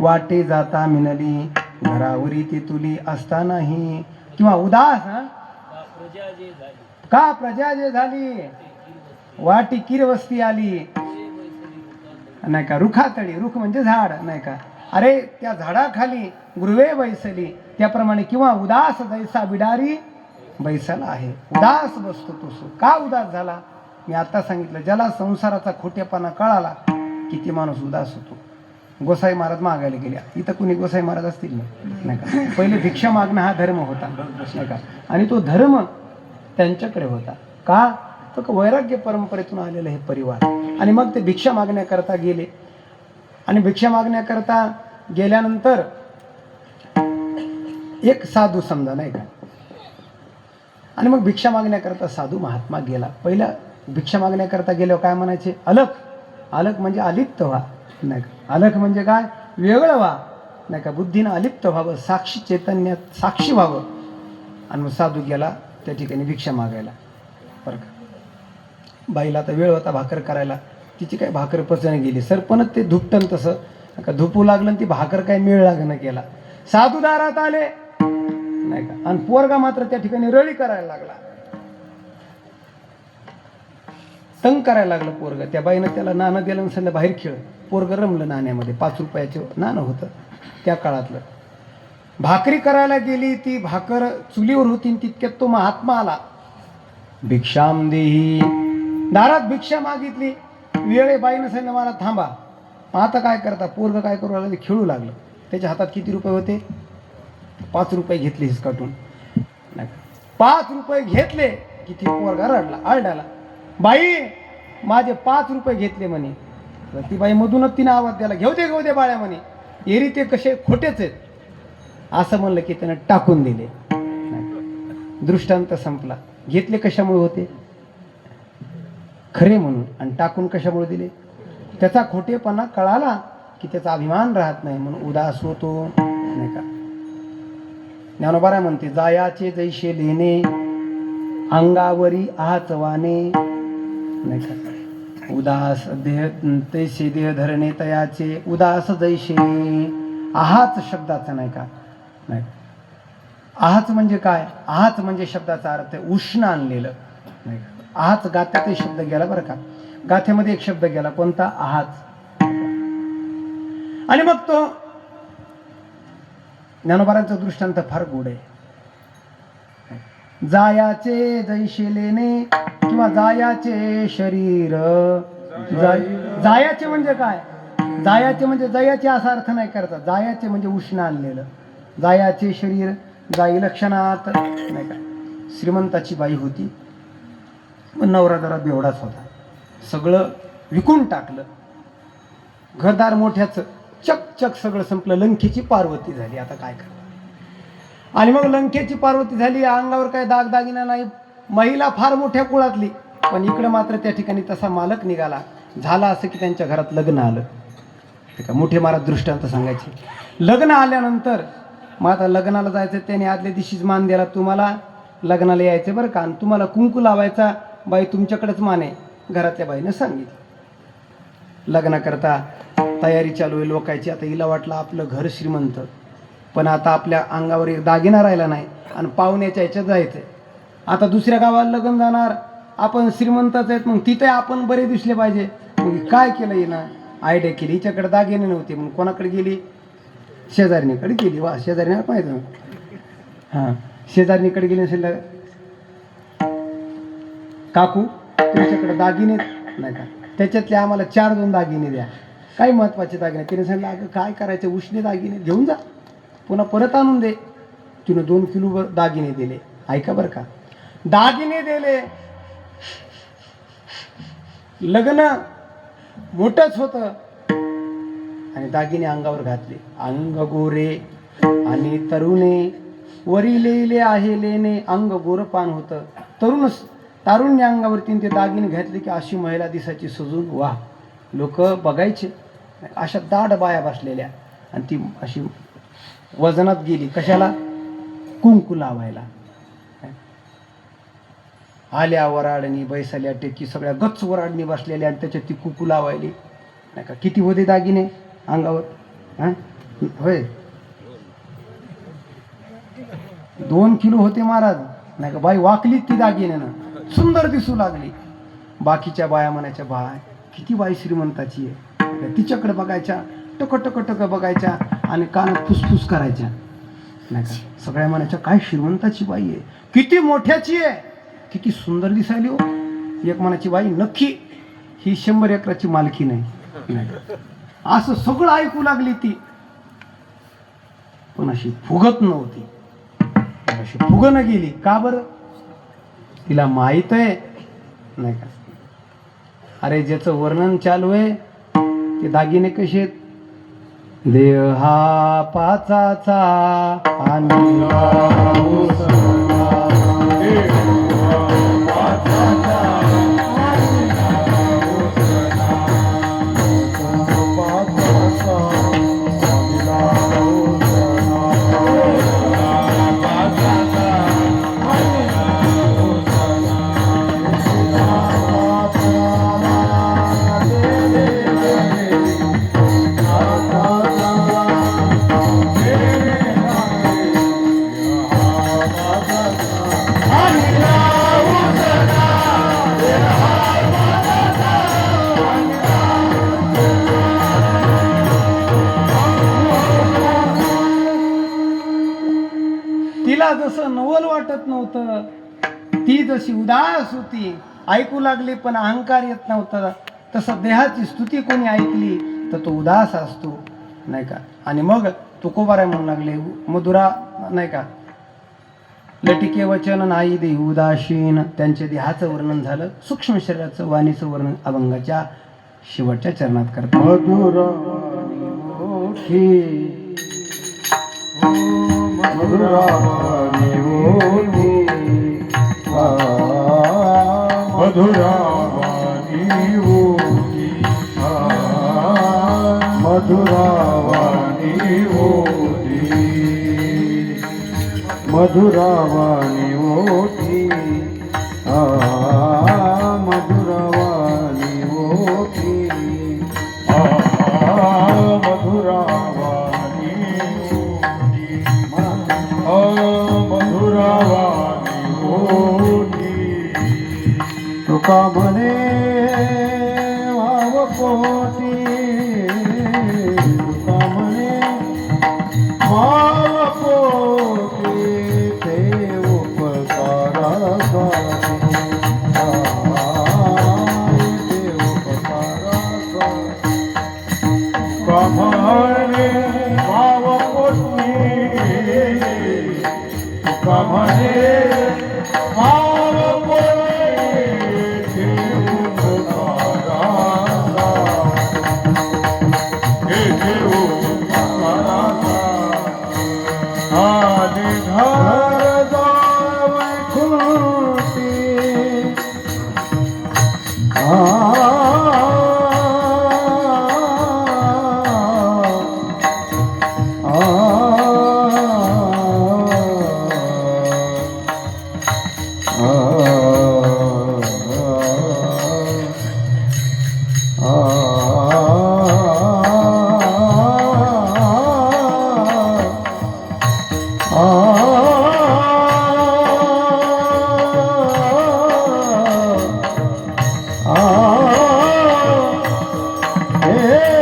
वाटे जाता मिनली घरावरी ती तुली असतानाही. किंवा उदास का प्रजा जे झाली वाटी किरवस्ती आली नाही का. रुखातळी, रुख म्हणजे झाड नाही का. अरे त्या झाडाखाली गुरुवे बैसली त्याप्रमाणे. किंवा उदास जैसा बिडारी बैसला आहे. उदास बसतो तो सो. का उदास झाला मी आता सांगितलं. ज्याला संसाराचा खोटेपणा कळाला किती माणूस उदास होतो. गोसाई महाराज मागायला गेल्या. इथं कुणी गोसाई महाराज असतील नाही का. पहिले भिक्षा मागणं हा धर्म होता नाही का. आणि तो धर्म त्यांच्याकडे होता का तर वैराग्य परंपरेतून आलेलं हे परिवार. आणि मग ते भिक्षा मागण्याकरता गेले. आणि भिक्षा मागण्याकरता गेल्यानंतर एक साधू समजा नाही का. आणि मग भिक्षा मागण्याकरता साधू महात्मा गेला. पहिला भिक्षा मागण्याकरता गेल्यावर काय म्हणायचे अलख. अलख म्हणजे अलिप्त व्हा नाही का. अलख म्हणजे काय वेगळं व्हा नाही का. बुद्धीनं अलिप्त व्हावं, साक्षी चैतन्यात साक्षी व्हावं. आणि मग साधू गेला त्या ठिकाणी भिक्षा मागायला बरं का. बाईला आता वेळ होता भाकर करायला. तिची काय भाकर पचन गेली. सरपणच ते धुपटन तसं का धुपू लागलं आणि ती भाकर काय मेळ लागणं केला. साधू दारात आले नाही का. आणि पोरगा मात्र त्या ठिकाणी रळी करायला लागला, तंग करायला लागलं पोरग. त्या बाईनं त्याला नाणं दिलं आणि संध्या बाहेर खेळ. पोरग रमलं नाण्यामध्ये. 5 रुपयाचं नाणं होतं त्या काळातलं. भाकरी करायला गेली. ती भाकर चुलीवर होती. तितक्यात तो महात्मा आला. भिक्षाम देही. दारात भिक्षा मागितली. वेळे बाईनं सांगितलं मला थांबा. आता काय करता. पोरग काय करू लागलं खेळू लागलं. त्याच्या हातात किती रुपये होते 5 रुपये घेतले हिसकाटून नाही. 5 रुपये घेतले की ती पोरगा रडला आरडाला. बाई माझे 5 रुपये घेतले म्हणे. ती बाई मधूनच तिने आवाज द्याला घेऊ दे बाळ्या म्हणे. एरी ते कसे खोटेच आहेत असं म्हणलं की त्यानं टाकून दिले. दृष्टांत संपला. घेतले कशामुळे होते खरे म्हणून आणि टाकून कशामुळे दिले. त्याचा खोटेपणा कळाला की त्याचा अभिमान राहत नाही म्हणून उदास होतो नाही का. ज्ञानोबा म्हणते जायाचे जैसे लेणे अंगावरी आचवाने नाही का. उदास देह तैसे देह धरणे तयाचे. उदास जैसे आहाच शब्दाचा नाही का नाही. आहाच म्हणजे काय. आहाच म्हणजे शब्दाचा अर्थ उष्ण आणलेलं नाही का. आहाच गाथ्यातही शब्द गेला बरं का. गाथ्यामध्ये एक शब्द गेला कोणता आहाच. आणि मग तो ज्ञानोबारांचा दृष्टांत फार गोड आहे. जायाचे जैसे लेणे किंवा जायाचे शरीर. जायाचे म्हणजे काय. जायाचे म्हणजे जयाचे असा अर्थ नाही करता. जायाचे म्हणजे उष्ण आणलेलं. जायाचे शरीर जाई लक्षणात नाही का. श्रीमंताची बाई होती. नवरा जरा बेवडाच होता. सगळं विकून टाकलं. घरदार मोठ्याचं चकचक सगळं संपलं. लंकेची पार्वती झाली. आता काय करणार. आणि मग लंकेची पार्वती झाली. अंगावर काय दागदागिना नाही. महिला फार मोठ्या कुळातली. पण इकडं मात्र त्या ठिकाणी तसा मालक निघाला. झाला असं की त्यांच्या घरात लग्न आलं. मोठे महाराज दृष्टांत सांगायचे. लग्न आल्यानंतर मग आता लग्नाला जायचं. त्याने आदल्या दिवशीच मान दिला तुम्हाला लग्नाला यायचं बरं का. आणि तुम्हाला कुंकू लावायचा बाई तुमच्याकडेच मान आहे. घरातल्या बाईनं सांगितलं. लग्न करता तयारी चालू आहे लोकांची. आता हिला वाटलं आपलं घर श्रीमंत पण आता आपल्या अंगावर एक दागिना राहिला नाही आणि पाहुण्याच्या ह्याच्यात जायचं आहे. आता दुसऱ्या गावाला लग्न जाणार. आपण श्रीमंतच आहेत मग तिथे आपण बरे दिसले पाहिजे. मग काय केलं हिनं आयडिया केली, हिच्याकडे दागिने नव्हते म्हणून कोणाकडे गेली, शेजारणीकडे गेली. वा, शेजारीने पाहिजे. हां, शेजारणीकडे गेली असेल, काकू तुमच्याकडे दागिने नाही का, त्याच्यातले आम्हाला 4-2 दागिने द्या, काही महत्त्वाचे दागिने. तिने सांगितलं अगं काय करायचे, उष्णे दागिने घेऊन जा, पुन्हा परत आणून दे. तिनं 2 किलो दागिने दिले. ऐका बरं का, दागिने दिले, लग्न मोठंच होतं आणि दागिने अंगावर घातले. अंग गोरे आणि तरुणे वरी लेले आहे लेणे, अंग गोरपान होतं. तारुण्य अंगावरती ते दागिने घातले की अशी महिला दिसायची सजून. वा, लोक बघायचे. अशा दाट बाया बसलेल्या आणि ती अशी वजनात गेली. कशाला? कुंकू लावायला. आल्या वराडणी बैसाल्या टेकी सगळ्या गच्च वराडणी बसलेल्या आणि त्याच्यात ती कुंकू लावायली नाही का. किती होते दागिने अंगावर? हां होय, 2 किलो होते महाराज नाही का. बाई वाकली ती दागिन्यानं, सुंदर दिसू लागली. बाकीच्या बाया म्हणायच्या, बाय किती बाई श्रीमंताची आहे. तिच्याकडे बघायच्या, टक टक टक बघायच्या आणि कानात फुसफुस करायच्या नाही का. सगळ्या म्हणायच्या, काय श्रीमंताची बाई आहे, किती मोठ्याची आहे, किती सुंदर दिसायली हो. एक म्हणायची, बाई नक्की ही 100 एकराची मालकी नाही. असं सगळं ऐकू लागली ती, पण अशी फुगत नव्हती. अशी फुगणं गेली. का बरं? तिला माहित आहे नाही का, अरे ज्याचं वर्णन चालू आहे ते दागिने कसे आहेत. देह हा पाचाचा आणि तिला जसं नवल वाटत नव्हतं, ती जशी उदास होती, ऐकू लागली पण अहंकार येत नव्हता, तसं देहाची स्तुती कोणी ऐकली तर तो उदास असतो नाही का. आणि मग तुकोबाराय म्हणू लागले, मधुरा नाही का, लटिके वचन नाही देही उदासीन. त्यांचे देहाचं वर्णन झालं. सूक्ष्म शरीराचं वाणीचं वर्णन अभंगाच्या शेवटच्या चरणात करतात. मधुरा मधुरावाणी ओठी, मधुरावाणी ओठी, मधुरावाणी ओठी, मधुरावाणी ओठी, मधुरावाणी ओठी, मधुरावाणी मधुरावाणी ओठी. तुका म्हणे वाव पोटी, तुका म्हणे वाव पोटी, ते उपकारासाठी, ते उपकारासाठी. कमळे वाव पोटी, कमळे वाव पोटी, आले घर जावं खुंटी, हे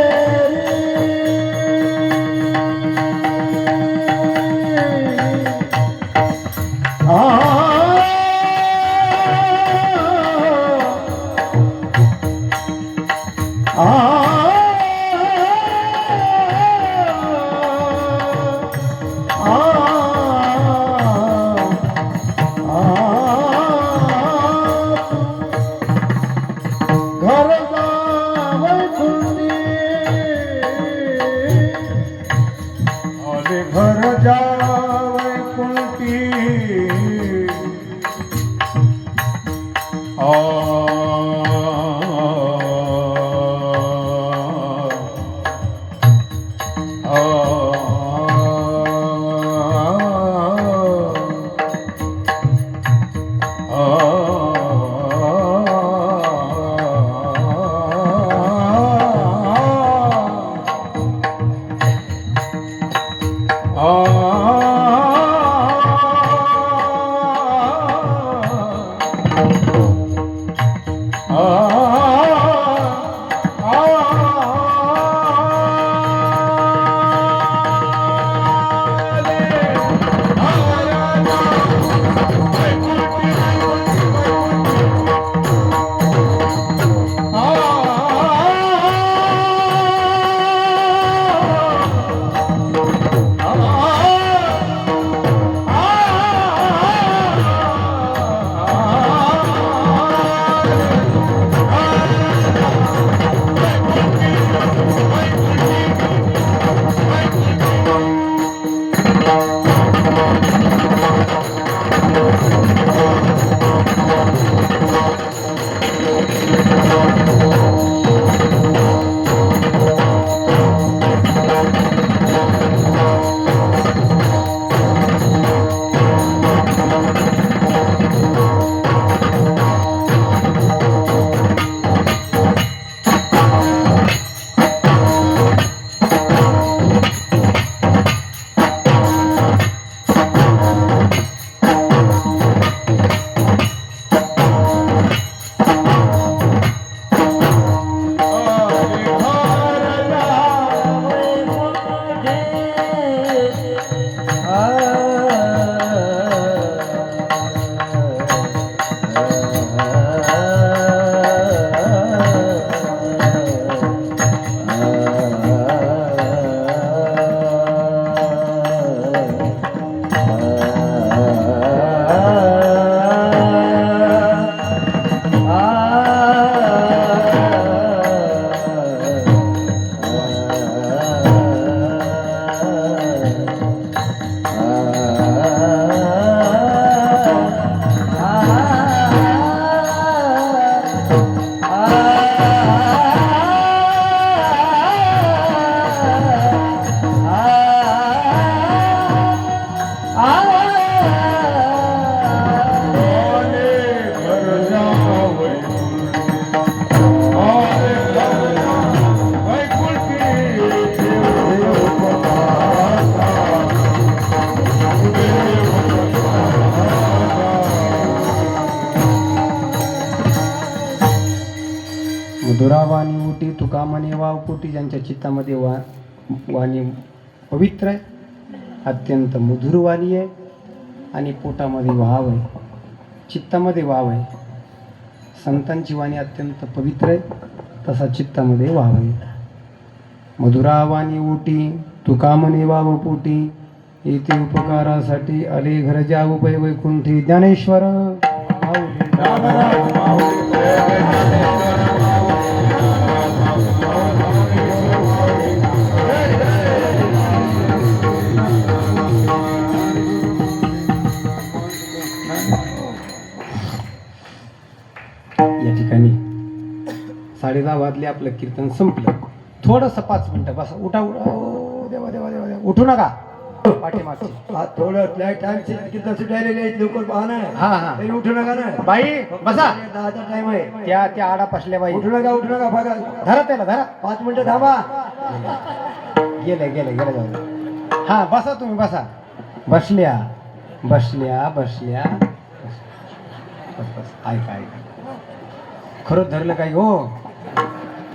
घर जावई कुंडी अरे घर जावई कुंटी मधुरावाणी उटी तुका म्हणे वाव पोटी, ज्यांच्या चित्तामध्ये वाणी पवित्र आहे, अत्यंत मधुर वाणी आहे आणि पोटामध्ये वाव आहे, चित्तामध्ये वाव आहे. संतांची वाणी अत्यंत पवित्र आहे, तसा चित्तामध्ये वाव आहे. मधुरावाणी उटी तुका म्हणे वाव पोटी, येथे उपकारासाठी आले घर जाऊ पै वैकुंठी. ज्ञानेश्वर या ठिकाणी 10:30 वाजले, आपलं कीर्तन संपलं. थोडंसं 5 मिनिटं बस. उठा उठा. ओ देवा देवा देवा देवा, उठू नका. पाठीमागची थोडं फ्लाईट टाइम किती सुटायलेले आहेत, लवकर पाहा ना. हा हा तरी उठू नका ना बाई बसा. 10चा टाइम आहे. त्या आडा पसल्या बाई. उठू नका बघा. धरा त्याला धरा. 5 मिनिटं थांबा. गेले जाऊ दे. हा बसा तुम्ही बसा. बसल्या बसल्या बसल्या बस बस. ऐका खरंच धरलं काही हो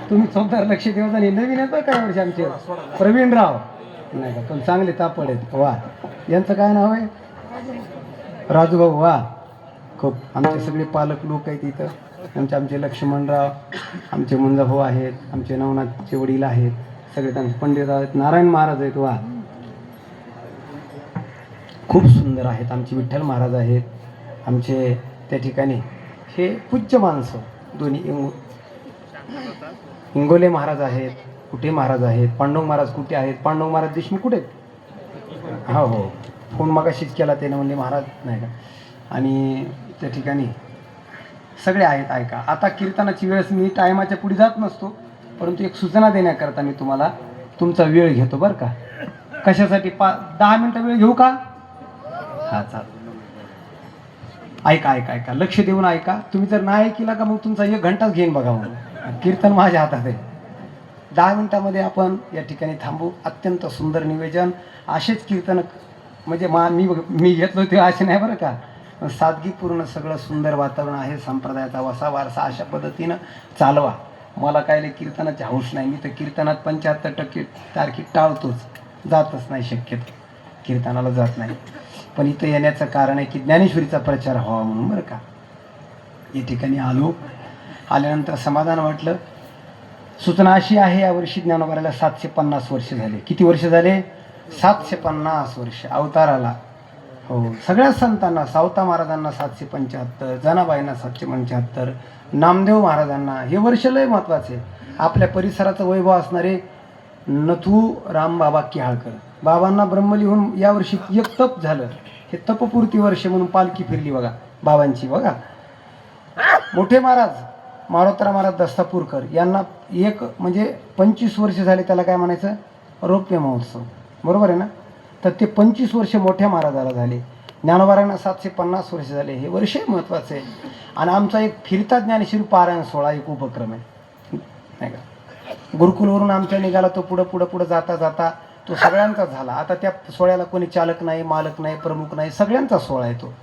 तुम्ही. स्वतः लक्ष देऊ. नवीन येतं काय वर्षी आमचे प्रवीणराव नाही का, पण चांगले तापड आहेत. वा, यांचं काय नाव आहे? राजूभाऊ. वा, खूप आमचे सगळे पालक लोक आहेत इथं. आमचे लक्ष्मणराव, आमचे मुंजाभाऊ आहेत, आमचे नवनाथचे वडील आहेत, सगळे त्यांचे पंडित आहेत, नारायण महाराज आहेत. वा, खूप सुंदर आहेत. आमचे विठ्ठल महाराज आहेत. आमचे त्या ठिकाणी हे पूज्य माणसं दोन्ही इंगोले महाराज आहेत, कुठे महाराज आहेत, पांडुरंग महाराज कुठे आहेत, पांडुरंग महाराज देशमुख कुठे आहेत? हो हो, फोन मगाशीच केला त्यानं, म्हणजे महाराज नाही का. आणि त्या ठिकाणी सगळे आहेत. ऐका, आता कीर्तनाची वेळेस मी टायमाच्या पुढे जात नसतो, परंतु एक सूचना देण्याकरता मी तुम्हाला तुमचा वेळ घेतो बरं का. कशासाठी? 10 मिनटं वेळ घेऊ का? हा, चालेल. ऐका ऐका ऐका, लक्ष देऊन ऐका. तुम्ही जर नाही ऐकला का मग तुमचा 1 घंटाच घेईन बघा. मग कीर्तन माझ्या हातात आहे. 10 मिनिटामध्ये आपण या ठिकाणी थांबू. अत्यंत सुंदर निवेदन. असेच कीर्तन म्हणजे मी घेतलो ते असे नाही बरं का. सादगीपूर्ण सगळं सुंदर वातावरण आहे. संप्रदायाचा वसा वारसा अशा पद्धतीनं चालवा. मला काय लय कीर्तनाची हौस नाही. मी तर कीर्तनात 75% तारखेत टाळतोच, जातच नाही, शक्यतो कीर्तनाला जात नाही. पण इथं येण्याचं कारण आहे की ज्ञानेश्वरीचा प्रचार व्हावा म्हणून बरं का. या ठिकाणी आल्यानंतर समाधान वाटलं. सूचना अशी आहे, यावर्षी ज्ञानोबाला 750 वर्ष झाले. किती वर्ष झाले? 750 वर्ष अवताराला. हो, सगळ्या संतांना, सावता महाराजांना 775, जनाबाईंना 775, नामदेव महाराजांना. हे वर्ष लय महत्त्वाचे. आपल्या परिसराचं वैभव असणारे नथू रामबाबा किहाळकर बाबांना ब्रह्मलिहून यावर्षी एक तप झालं. हे तपपूर्ती वर्ष म्हणून पालखी फिरली बघा बाबांची. बघा, मोठे महाराज मारोतरा महाराज दस्तापूरकर यांना एक म्हणजे 25 वर्ष झाले. त्याला काय म्हणायचं? रौप्य महोत्सव, बरोबर आहे ना. तर ते 25 वर्ष मोठ्या महाराजाला झाले. ज्ञानोबारांना 750 वर्ष झाले. हे वर्ष महत्त्वाचे आहे. आणि आमचा एक फिरता ज्ञानेश्वरी पारायण सोहळा एक उपक्रम आहे नाही का. गुरुकुलवरून आमच्या निघाला तो पुढं जाता जाता तो सगळ्यांचा झाला. आता त्या सोहळ्याला कोणी चालक नाही, मालक नाही, प्रमुख नाही, सगळ्यांचा सोहळा आहे तो.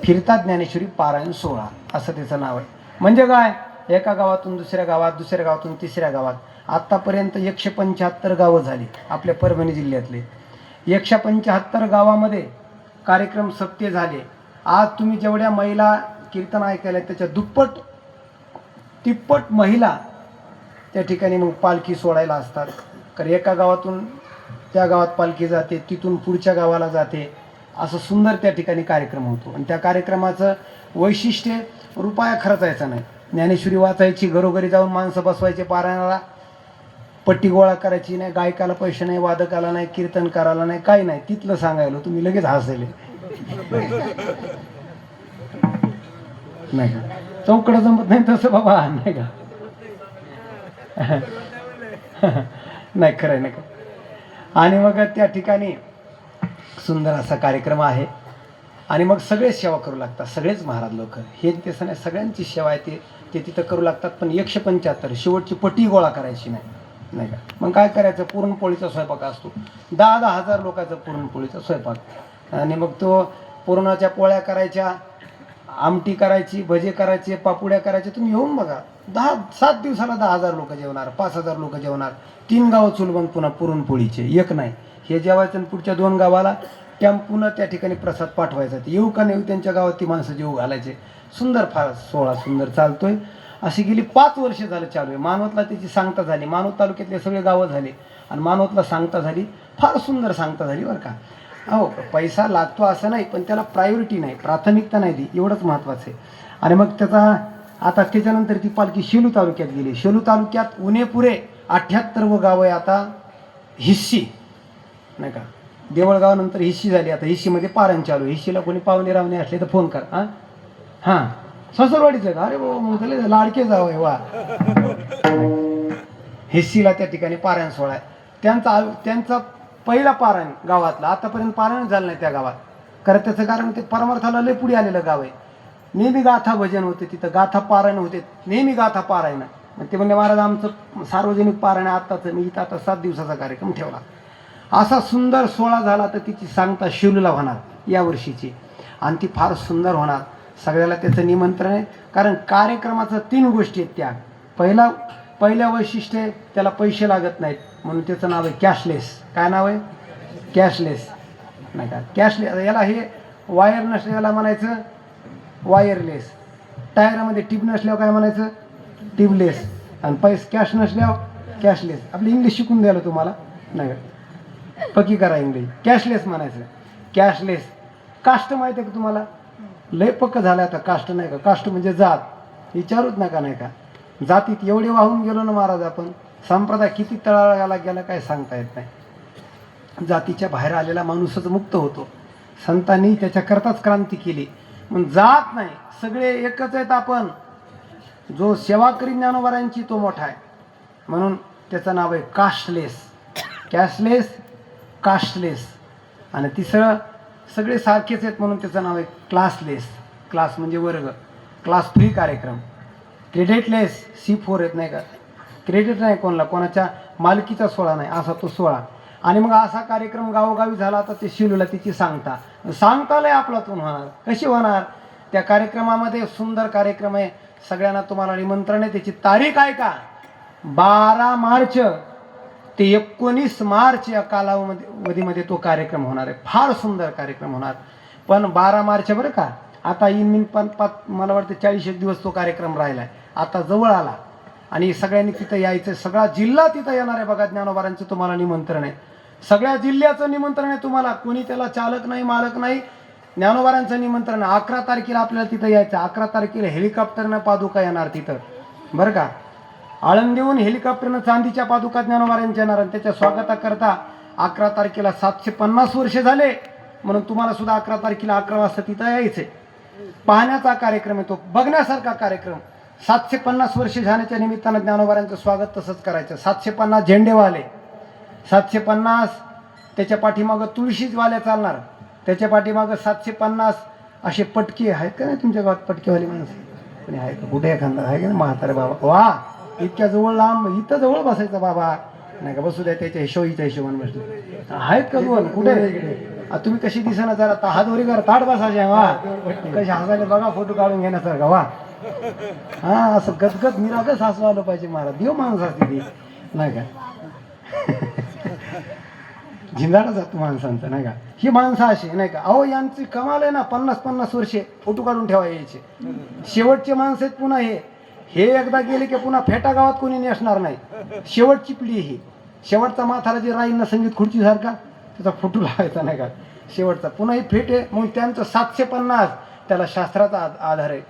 फिरता ज्ञानेश्वरी पारायण सोहळा असं त्याचं नाव आहे. म्हणजे काय? एका गावातून दुसऱ्या गावात, दुसऱ्या गावातून तिसऱ्या गावात. आत्तापर्यंत 175 गावं झाली आपल्या परभणी जिल्ह्यातले. 175 गावामध्ये कार्यक्रम सप्ते झाले. आज तुम्ही जेवढ्या महिला कीर्तन ऐकायला त्याच्या दुप्पट तिप्पट महिला त्या ठिकाणी मग पालखी सोडायला असतात. कारण एका गावातून त्या गावात पालखी जाते, तिथून पुढच्या गावाला जाते. असं सुंदर त्या ठिकाणी कार्यक्रम होतो. आणि त्या कार्यक्रमाचं वैशिष्ट्य रुपया खर्चायचा नाही. ज्ञानेश्वरी वाचायची, घरोघरी जाऊन माणसं बसवायचे पारायणाला, पट्टी गोळा करायची नाही, गायकाला पैसे नाही, वादकाला नाही, कीर्तन करायला नाही, काही नाही. तिथलं सांगायला तुम्ही लगेच हसायले नाही का. चौकडं जमत नाही तसं बाबा नाही का. नाही खरं नाही का. आणि मग त्या ठिकाणी सुंदर असा कार्यक्रम आहे. आणि मग सगळेच सेवा करू लागतात, सगळेच महाराज लोक. हे ते नाही, सगळ्यांची सेवा आहे ते तिथं करू लागतात. पण 175 शेवटची पट्टी गोळा करायची नाही का. मग काय करायचं? पुरणपोळीचा स्वयंपाक असतो. 10,000 हजार लोकांचा पुरणपोळीचा स्वयंपाक. आणि मग तो पुरणाच्या पोळ्या करायच्या, आमटी करायची, भजे करायचे, पापुड्या करायचे. तुम्ही येऊन बघा, 7 दिवसाला 10,000 लोक जेवणार, 5,000 लोक जेवणार. 3 गावं चुलबंद पुन्हा पुरणपोळीचे, एक नाही. हे जेवायचं आणि पुढच्या 2 गावाला टेम्पूनं त्या ठिकाणी प्रसाद पाठवायचा. ते येऊ का नाही त्यांच्या गावात ती माणसं जेवू घालायचे. सुंदर फार सोहळा सुंदर चालतोय. अशी गेली 5 वर्ष झालं चालू आहे. मानवतला त्याची सांगता झाली. मानवत तालुक्यातले सगळे गावं झाले आणि मानवतला सांगता झाली. फार सुंदर सांगता झाली बरं का. हो, पैसा लागतो असं नाही, पण त्याला प्रायोरिटी नाही, प्राथमिकता नाही दी, एवढंच महत्त्वाचं आहे. आणि मग आता त्याच्यानंतर ती पालखी शेलू तालुक्यात गेली. शेलू तालुक्यात उणेपुरे 78 गावं आहे. आता हिस्सी नाही का, देवळगावानंतर हिस्सी झाली. आता हिस्सीमध्ये पारायण चालू. हिस्सीला कोणी पाहुणे रावणे असले तर फोन कर. हां ससुरवाडीचं का? अरे बाबा, मग त्याला लाडके जावं आहे वा. हिस्सीला त्या ठिकाणी पारायण सोहळा आहे. त्यांचा पहिला पारायण गावातला. आतापर्यंत पारायण झालं नाही त्या गावात. कारण त्याचं कारण ते परमार्थाला लय पुढे आलेलं गाव आहे. नेहमी गाथा भजन होते तिथं, गाथा पारायण होते, नेहमी गाथा पारायण. मग ते म्हणजे महाराज आमचं सार्वजनिक पारायण आत्ताचं, मी इथं आता 7 दिवसाचा कार्यक्रम ठेवला. असा सुंदर सोहळा झाला. तर तिची सांगता शेलूला होणार यावर्षीची, आणि ती फार सुंदर होणार. सगळ्याला त्याचं निमंत्रण आहे. कारण कार्यक्रमाचं 3 गोष्टी आहेत त्या. पहिल्या वैशिष्ट्य त्याला पैसे लागत नाहीत, म्हणून त्याचं नाव आहे कॅशलेस. काय नाव आहे? कॅशलेस नाही का. कॅशलेस याला हे वायर नसले याला म्हणायचं वायरलेस. टायरामध्ये टिप नसल्यावर काय म्हणायचं? टिपलेस. आणि पैसे कॅश नसल्यावर कॅशलेस. आपली इंग्लिश शिकून द्यायला तुम्हाला नाही का? पक्की करा इंग्लिश. कॅशलेस म्हणायचं. कॅशलेस. कास्ट माहिती आहे का तुम्हाला? लय पक्क झालं आता. कास्ट नाही का? कास्ट म्हणजे जात. विचारूच नका नाही का? जातीत एवढे वाहून गेलो ना महाराज आपण. संप्रदाय किती तळाला गेला काय सांगता येत नाही. जातीच्या बाहेर आलेला माणूसच मुक्त होतो. संतांनी त्याच्याकरताच क्रांती केली. मग जात नाही, सगळे एकच आहेत आपण. जो सेवा करी ज्ञानोबारांची तो मोठा आहे. म्हणून त्याचं नाव आहे कास्टलेस. Cashless, casteless. आणि तिसरं सगळे सारखेच आहेत म्हणून त्याचं नाव आहे क्लासलेस. क्लास म्हणजे वर्ग. क्लास फ्री कार्यक्रम. क्रेडिटलेस. C4 येत नाही का? क्रेडिट नाही कोणाला, कोणाच्या मालकीचा सोहळा नाही असा तो सोहळा. आणि मग असा कार्यक्रम गावोगावी झाला. आता ते शिलूला तिची सांगता लय आपलातून होणार. कशी होणार? त्या कार्यक्रमामध्ये सुंदर कार्यक्रम आहे. सगळ्यांना तुम्हाला निमंत्रण आहे. त्याची तारीख आहे का? 12 मार्च ते 19 मार्च या कालावधीमध्ये तो कार्यक्रम होणार आहे. फार सुंदर कार्यक्रम होणार. पण 12 मार्च बरं का? आता इन मला वाटतं 40 दिवस तो कार्यक्रम राहिला आहे. आता जवळ आला आणि सगळ्यांनी तिथं यायचं. सगळा जिल्हा तिथं येणार आहे बघा. ज्ञानोबारांचं तुम्हाला निमंत्रण आहे. सगळ्या जिल्ह्याचं निमंत्रण आहे तुम्हाला. कोणी त्याला चालक नाही, मालक नाही. ज्ञानोबारांचं निमंत्रण. 11 तारखेला आपल्याला तिथं यायचं. 11 तारखेला हेलिकॉप्टरनं पादुका येणार तिथं बरं का? आळंदीहून हेलिकॉप्टरनं चांदीच्या पादुका ज्ञानोबारांच्या येणार. आणि त्याच्या स्वागताकरता 11 तारखेला 750 वर्ष झाले म्हणून तुम्हाला सुद्धा 11 तारखेला 11 वाजता तिथं यायचंय. पाहण्याचा कार्यक्रम आहे तो, बघण्यासारखा कार्यक्रम. 750 वर्ष झाल्याच्या निमित्तानं ज्ञानोबारांचं स्वागत तसंच करायचं. 750 झेंडेवाले, 750 त्याच्या पाठीमागं तुळशीवाले चालणार. त्याच्या पाठीमागं 750 असे पटके आहेत का नाही तुमच्या गावात? पटकेवाले माणसं कोणी आहे का? कुठे एखादा आहे का ना म्हातारे बाबा? वा, इतक्या जवळ लांब इथं जवळ बसायचं बाबा नाही का? बसू द्या त्याच्या हिशोबीच्या हिशोबाने बसले आहेत का? दोन कुठे? तुम्ही कशी दिसेना जरा हातवरी करा. ताट बसायचे. वा, कशी हसायला बघा. फोटो काढून घेण्यासारखा. वा, हा, असं गदगद निरागस हसू आलं पाहिजे महाराज. देव माणूस असते ती नाही का? झिंगाडा जातो माणसांचा नाही का? ही माणसं अशी नाही का? अहो यांची कमाल आहे ना. 50-50 वर्षे फोटो काढून ठेवा यायचे. शेवटचे माणसं आहेत पुन्हा हे एकदा गेले की पुन्हा फेटा गावात कोणी नेसणार नाही. शेवटची पिढी ही. शेवटचा म्हातारा जे राहील ना संगीत खुर्चीसारखा, त्याचा फोटो लावायचा नाही का? शेवटचा पुन्हा ही फेट आहे. मग त्यांचं 750 त्याला शास्त्राचा आधार आहे.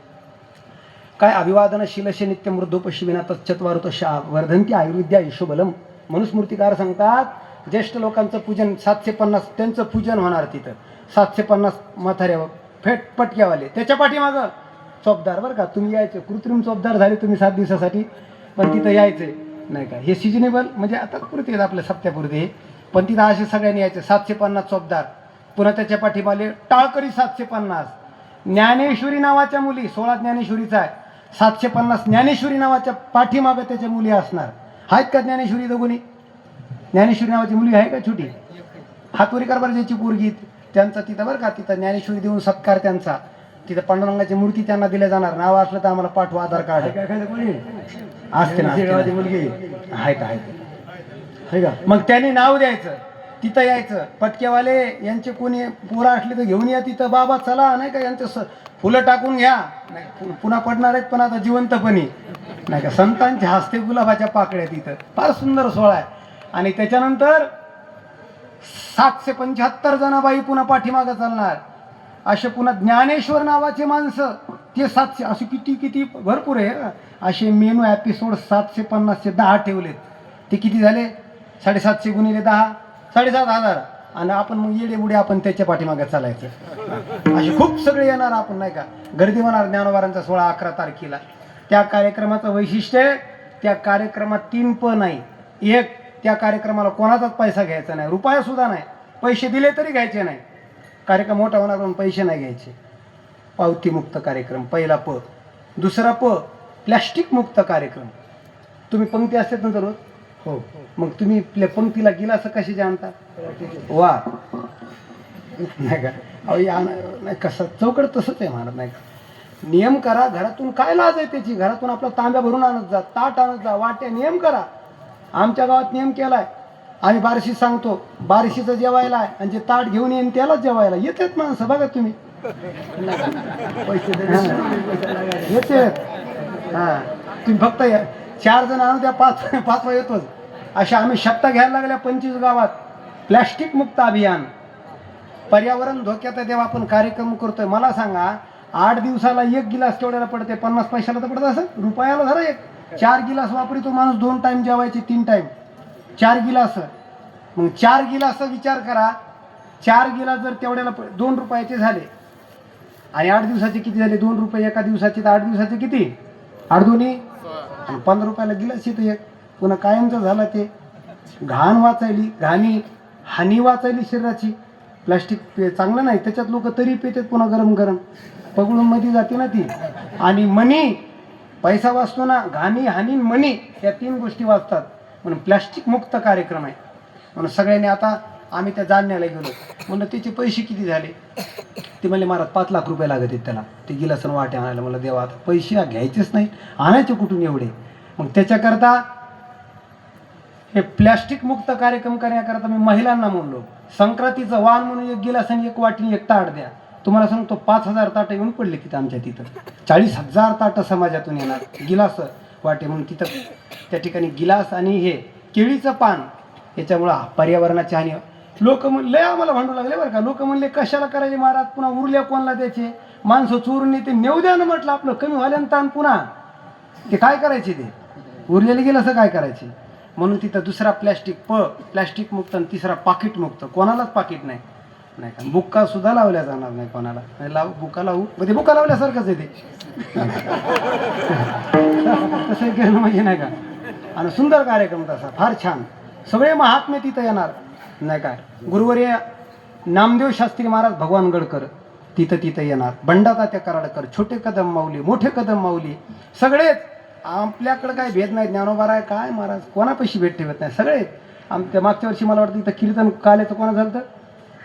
काय अभिवादनशीलशे नित्य मृदोपशिविना तच्चत्वारुत शा वर्धंती आयुर्विद्या यशोबलम. मनुस्मृतिकार सांगतात ज्येष्ठ लोकांचं पूजन 750 त्यांचं पूजन होणार तिथं. 750 म्हाताऱ्यावर फेट पटक्यावाले. त्याच्या पाठीमागं चोपदार बरं का? तुम्ही यायचे. कृत्रिम चोपदार झाले तुम्ही 7 दिवसासाठी, पण तिथं यायचे नाही का? हे सिजनेबल म्हणजे आता पुरते आपल्या सप्त्यापुरते. पण तिथं असे सगळ्यांनी यायचे. 750 चोपदार. पुन्हा त्याच्या पाठीमागे टाळकरी 750. ज्ञानेश्वरी नावाच्या मुली, 16 ज्ञानेश्वरीचा आहे. 750 ज्ञानेश्वरी नावाच्या पाठीमागं त्याच्या मुली असणार. आहेत का ज्ञानेश्वरी दोघोनी? ज्ञानेश्वरी नावाची मुली आहे का छोटी? हातवरी कारभार ज्याची पोरगी त्यांचा तिथं बरं का? तिथं ज्ञानेश्वरी देऊन सत्कार त्यांचा. तिथं पांडुरंगाची मूर्ती त्यांना दिल्या जाणार. नाव असलं तर आम्हाला पाठवा आधार कार्ड. असते ना मुलगी आहे का? मग त्यांनी नाव द्यायचं. तिथं यायचं. पटकेवाले यांचे कोणी पोरं असले तर घेऊन या तिथं. बाबा चला नाही का? यांचं फुलं टाकून घ्या. नाही पुन्हा पडणार आहेत पण आता जिवंतपणी नाही का? संतांच्या हस्ते गुलाबाच्या पाकळ्या तिथं. फार सुंदर सोहळा आहे. आणि त्याच्यानंतर 775 जणाबाई पुन्हा पाठीमागं चालणार. असे पुन्हा ज्ञानेश्वर नावाचे माणसं ते 700 असे किती भरपूर आहे. असे मेनू एपिसोड 750 10 ठेवलेत. ते किती झाले? 750 गुणिले 10 7,500. आणि आपण मग येडे बुडे आपण त्याच्या पाठीमागे चालायचं. असे खूप सगळे येणार आपण नाही का? गर्दी होणार ज्ञानोबारांचा सोहळा 11 तारखेला. त्या कार्यक्रमाचं वैशिष्ट्य त्या कार्यक्रमात 3 प नाही. एक, त्या कार्यक्रमाला कोणाचाच पैसा घ्यायचा नाही. रुपया सुद्धा नाही. पैसे दिले तरी घ्यायचे नाही. कार्यक्रम मोठा होणार म्हणून पैसे नाही घ्यायचे. पावतीमुक्त कार्यक्रम पहिला प. दुसरा प, प्लॅस्टिक मुक्त कार्यक्रम. तुम्ही पंक्ती असतात ना दररोज? हो. मग तुम्ही पंक्तीला गेला असं कशी जाणता? वा नाही का? अहो नाही कसं चौकड तसंच आहे म्हणत नाही का? नियम करा. घरातून काय लाज आहे त्याची? घरातून आपला तांब्या भरून आणत जा, ताट आणत जा, वाट्या. नियम करा. आमच्या गावात नियम केलाय. आम्ही बारशी सांगतो, बारशीचं जेवायला आहे आणि जे ताट घेऊन येईन त्यालाच जेवायला येतात माणसं. बघा तुम्ही पैसे तरी येते हां तुम्ही फक्त 4 जण आणू द्या, 5वा येतोच. अशा आम्ही शब्द घ्यायला लागल्या 25 गावात. प्लॅस्टिक मुक्त अभियान, पर्यावरण धोक्यात आहे तेव्हा आपण कार्यक्रम करतोय. मला सांगा 8 दिवसाला 1 गिलास केवढ्याला पडते? 50 पैशाला तर पडत असं, रुपयाला धरा एक. 4 गिलास वापरितो माणूस, 2 टाइम जेवायचे, 3 टाइम, 4 गिलास. मग 4 गिलास विचार करा, 4 गिलास जर तेवढ्याला 2 रुपयाचे झाले आणि 8 दिवसाचे किती झाले? 2 रुपये एका दिवसाचे, तर 8 दिवसाचे किती? 8 दोन्ही आणि 15 रुपयाला गिलास येतो एक. पुन्हा कायमचं झालं ते. घाण वाचायली, हानी वाचायली शरीराची. प्लास्टिक चांगलं नाही, त्याच्यात लोक तरी पितात पुन्हा गरम गरम, पगळून मध्ये जाते ना ती. आणि मनी, पैसा वाचतो ना, घाणी, हानी, मनी, या 3 गोष्टी वाचतात. म्हणून प्लास्टिक मुक्त कार्यक्रम आहे. म्हणून सगळ्यांनी आता आम्ही त्या जाणण्याला गेलो, म्हणलं त्याचे पैसे किती झाले? ते म्हणले महाराज 5 लाख रुपये लागत आहेत त्याला, ते गिलासन वाटे आणायला. मला देवा, आता पैसे घ्यायचेच नाही, आणायचे कुठून एवढे? मग त्याच्याकरता हे प्लॅस्टिक मुक्त कार्यक्रम करण्याकरता मी महिलांना म्हणलो, संक्रांतीचं वाण म्हणून 1 गिलास आणि 1 वाटी 1 ताट द्या. तुम्हाला सांगतो 5,000 ताटं येऊन पडले तिथं आमच्या तिथं. 40,000 ताटं समाजातून येणार, गिलास वाटे म्हणून तिथं. त्या ठिकाणी गिलास आणि हे केळीचं पान, याच्यामुळं पर्यावरणाची हानी. लोक म्हणले, आम्हाला भांडू लागले बरं का. लोक म्हणले कशाला करायचे महाराज, पुन्हा उरल्या कोणाला द्यायचे? माणसं चोरून येते, नेऊ द्या ना म्हटलं, आपलं कमी व्हायला ताण. पुन्हा ते काय करायचे? ते उरलेले गेलं असं काय करायचे? म्हणून तिथं दुसरा प्लॅस्टिक मुक्त आणि तिसरा पाकिट मुक्त. कोणालाच पाकिट नाही, नाही का. बुक्का सुद्धा लावल्या जाणार नाही कोणाला. बुक्का लावू म्हणजे बुक्का लावल्यासारखंच आहे ते. तसं केलं म्हणजे नाही का. आणि सुंदर कार्यक्रम तसा, फार छान. सगळे महात्मे तिथं येणार नाही का. गुरुवर्य नामदेव शास्त्री महाराज भगवानगडकर तिथं येणार. बंडातात्या कराडकर, छोटे कदम माऊली, मोठे कदम माऊली, सगळेच. आपल्याकडं काय भेद नाही. ज्ञानोबा आहे काय महाराज, कोणापाशी भेट ठेवत नाही, सगळे. आमच्या मागच्या वर्षी मला वाटतं इथं कीर्तन काल्याचं कोणा झालं, तर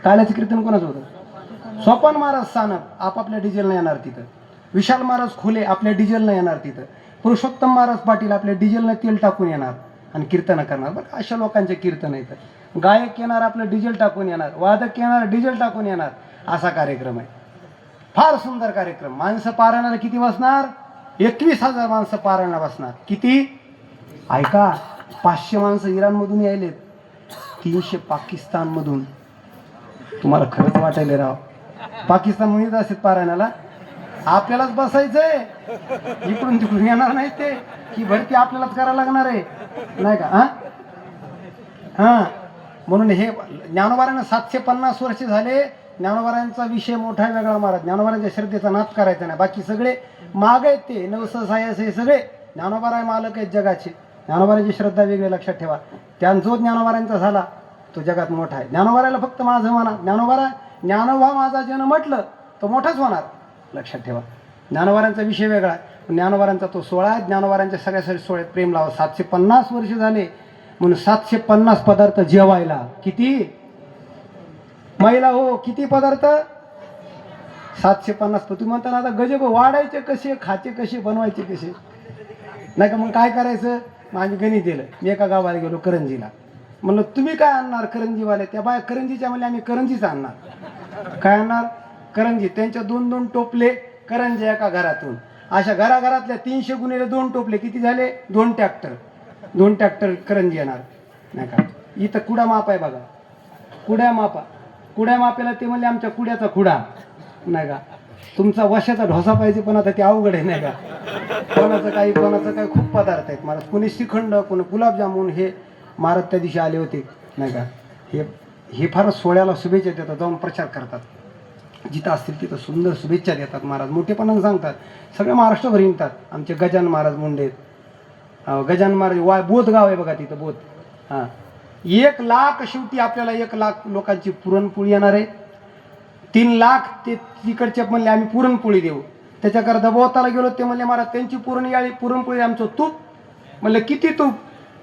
काल्याचं कीर्तन कोणाचं होतं? सोपान महाराज सानप आपापल्या डिझेलनं येणार तिथं. विशाल महाराज खोले आपल्या डिझेलनं येणार तिथं. पुरुषोत्तम महाराज पाटील आपल्या डिझेलनं तेल टाकून येणार आणि कीर्तन करणार. बरं अशा लोकांचे कीर्तन येतं. गायक येणार आपलं डिझेल टाकून येणार, वादक येणार डिझेल टाकून येणार. असा कार्यक्रम आहे, फार सुंदर कार्यक्रम. माणसं पारायणाला किती बसणार? 21,000 माणसं पारायणाला बसणार. किती? ऐका, 500 माणसं इराणमधून यायलेत, 300 पाकिस्तानमधून. तुम्हाला खरंच वाटायले राव, पाकिस्तान म्हणत असेल पारायणाला. आपल्यालाच बसायचंय, इकडून तिकडून येणार नाही ते. ही भरती आपल्यालाच करायला लागणार आहे नाही का. हां म्हणून हे ज्ञानोबारांना 750 वर्ष झाले. ज्ञानोबारांचा विषय मोठा वेगळा महाराज. ज्ञानोबारांच्या श्रद्धेचा नाद करायचा नाही. बाकी सगळे माग आहेत, ते नवसहाय्यास हे सगळे. ज्ञानोबाराय मालक आहेत जगाचे. ज्ञानोबारांची श्रद्धा वेगळी लक्षात ठेवा. जो ज्ञानोबारांचा झाला तो जगात मोठा आहे. ज्ञानोबारायला फक्त माझं म्हणा, ज्ञानोबा माझा जन म्हटलं तो मोठाच होणार, लक्षात ठेवा. ज्ञानोबारांचा विषय वेगळा. ज्ञानोबारांचा तो 16 आहे. ज्ञानोबारांच्या सगळ्या सोहळ्यात प्रेम लावा. 750 वर्ष झाले म्हणून 750 पदार्थ जेवायला. किती महिला हो, किती पदार्थ? 750. तुम्ही म्हणता ना आता गजब, वाढायचे कसे, खायचे कसे, बनवायचे कसे नाही का. मग काय करायचं? मग आम्ही गणित दिलं. मी एका गावाला गेलो करंजीला. म्हणलं तुम्ही काय आणणार? करंजीवाले. त्या बाया करंजीच्या म्हणले आम्ही करंजीच आणणार. काय आणणार? करंजी. त्यांच्या 2-2 टोपले करंजी एका घरातून. अशा घराघरातल्या 300 गुणिले 2 टोपले किती झाले? 2 ट्रॅक्टर. 2 ट्रॅक्टर करंजी येणार नाही का. इथं कुडा माप आहे बघा, कुड्या मापा. कुड्या मापेला ते म्हणले आमच्या कुड्याचा खुडा नाही का. तुमचा वशाचा ढोसा पाहिजे, पण आता ते अवघड आहे नाही का. कोणाचं काही खूप पदार्थ आहेत महाराज. कोणी श्रीखंड, कोणी गुलाबजामुन. हे महाराज त्या दिवशी आले होते नाही का. हे फारच सोहळ्याला शुभेच्छा देतात, जाऊन प्रचार करतात. जिथं असतील तिथं सुंदर शुभेच्छा देतात महाराज, मोठेपणानं सांगतात. सगळ्या महाराष्ट्रभर हिंडतात. आमचे गजानन महाराज मुंडे, गजानन महाराज बोध गाव आहे बघा तिथं, बोध. हां 1 लाख शेवटी आपल्याला 1 लाख लोकांची पुरणपोळी येणार आहे. 3 लाख ते तिकडचे म्हणले आम्ही पुरणपोळी देऊ. त्याच्याकरता बोताला गेलो, ते म्हणले महाराज त्यांची पुरणपोळी आमचं तूप. म्हणलं किती तूप?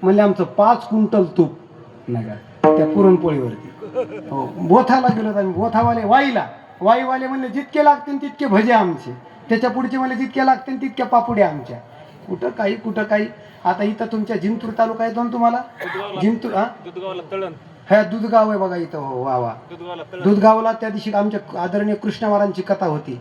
म्हणले आमचं 5 क्विंटल तूप नाही का त्या पुरणपोळीवरती. हो बोथाला गेलो आम्ही. बोथावाले वाईवाले म्हणले जितके लागतील तितके भजे आमचे. त्याच्या पुढचे म्हणले जितके लागतील तितक्या पापुड्या आमच्या. कुठं काही. आता इथं तुमच्या जिंतूर तालुका येतो ना तुम्हाला, जिंतूर. ह्या दूधगाव आहे बघा इथं. हो वा वा. दूधगावला त्या दिवशी आमच्या आदरणीय कृष्ण महाराजांची कथा होती.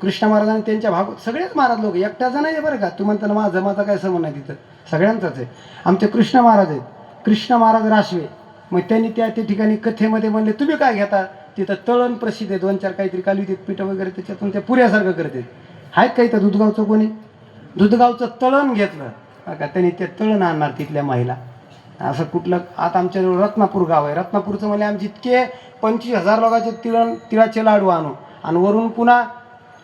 कृष्ण महाराजांनी त्यांच्या भागवत सगळेच महाराज लोक एकट्याचा नाही बरं का. तुम्ही म्हणता माझा काय संबंध आहे तिथं, सगळ्यांचाच आहे. आमचे कृष्ण महाराज आहेत, कृष्ण महाराज राशवे. मग त्यांनी त्या ठिकाणी कथेमध्ये म्हणले तुम्ही काय घेता. तिथं तळण प्रसिद्ध आहे, 2-4 काहीतरी कालू देत पिठं वगैरे त्याच्यातून त्या पुऱ्यासारखं करतात. आहेत काही तर दूधगावचं कोणी दूधगावचं तळण घेतलं का त्यांनी ते तळण आणणार तिथल्या महिला. असं कुठलं आता आमच्याजवळ रत्नापूर गाव आहे. रत्नापूरचं म्हणजे आमचे इतके 25,000 लोकांचे तिळाचे लाडू आणू आणि वरून पुन्हा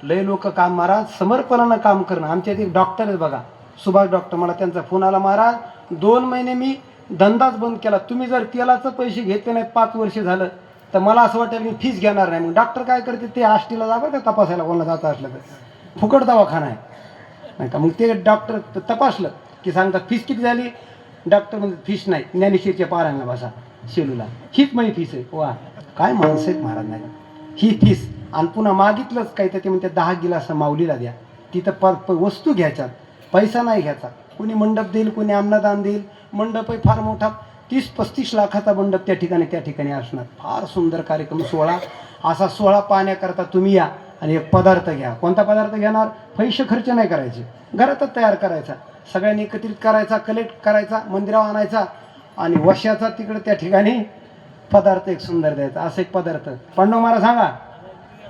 लय लोक काम महाराज समर्पणानं काम करणं. आमच्यात एक डॉक्टर आहेत बघा, सुभाष डॉक्टर. मला त्यांचा फोन आला, महाराज 2 महिने मी धंदाच बंद केला. तुम्ही जर तेलाचं पैसे घेतले नाहीत 5 वर्ष झालं तर मला असं वाटेल मी फीस घेणार नाही. मग डॉक्टर काय करते ते आष्टीला जा बरं का तपासायला, कोणाला जायचं असलं तर फुकट दवाखाना आहे नाही का. मग ते डॉक्टर तपासलं की सांगतात फीस किती झाली. डॉक्टर म्हणतात फीस नाही, ज्ञानेश्वरच्या पारायणला बसा शेलूला, हीच माझी फीस आहे. वा काय माणसं आहेत महाराज. नाही ही फीस आणि पुन्हा मागितलंच काही तर ते म्हणते 10 गिलास माऊलीला द्या. तिथं वस्तू घ्यायच्यात, पैसा नाही घ्यायचा. कोणी मंडप देईल, कोणी अन्नदान देईल. मंडप आहे फार मोठा, 30-35 लाखाचा मंडप त्या ठिकाणी असणार. फार सुंदर कार्यक्रम सोहळा. असा सोहळा पाहण्याकरता तुम्ही या आणि एक पदार्थ घ्या. कोणता पदार्थ घेणार. पैसे खर्च नाही करायचे, घरातच तयार करायचा, सगळ्यांनी एकत्रित करायचा, कलेक्ट करायचा, मंदिरावर आणायचा आणि वशाचा तिकडे त्या ठिकाणी पदार्थ एक सुंदर द्यायचा. असं एक पदार्थ पांडव मला सांगा.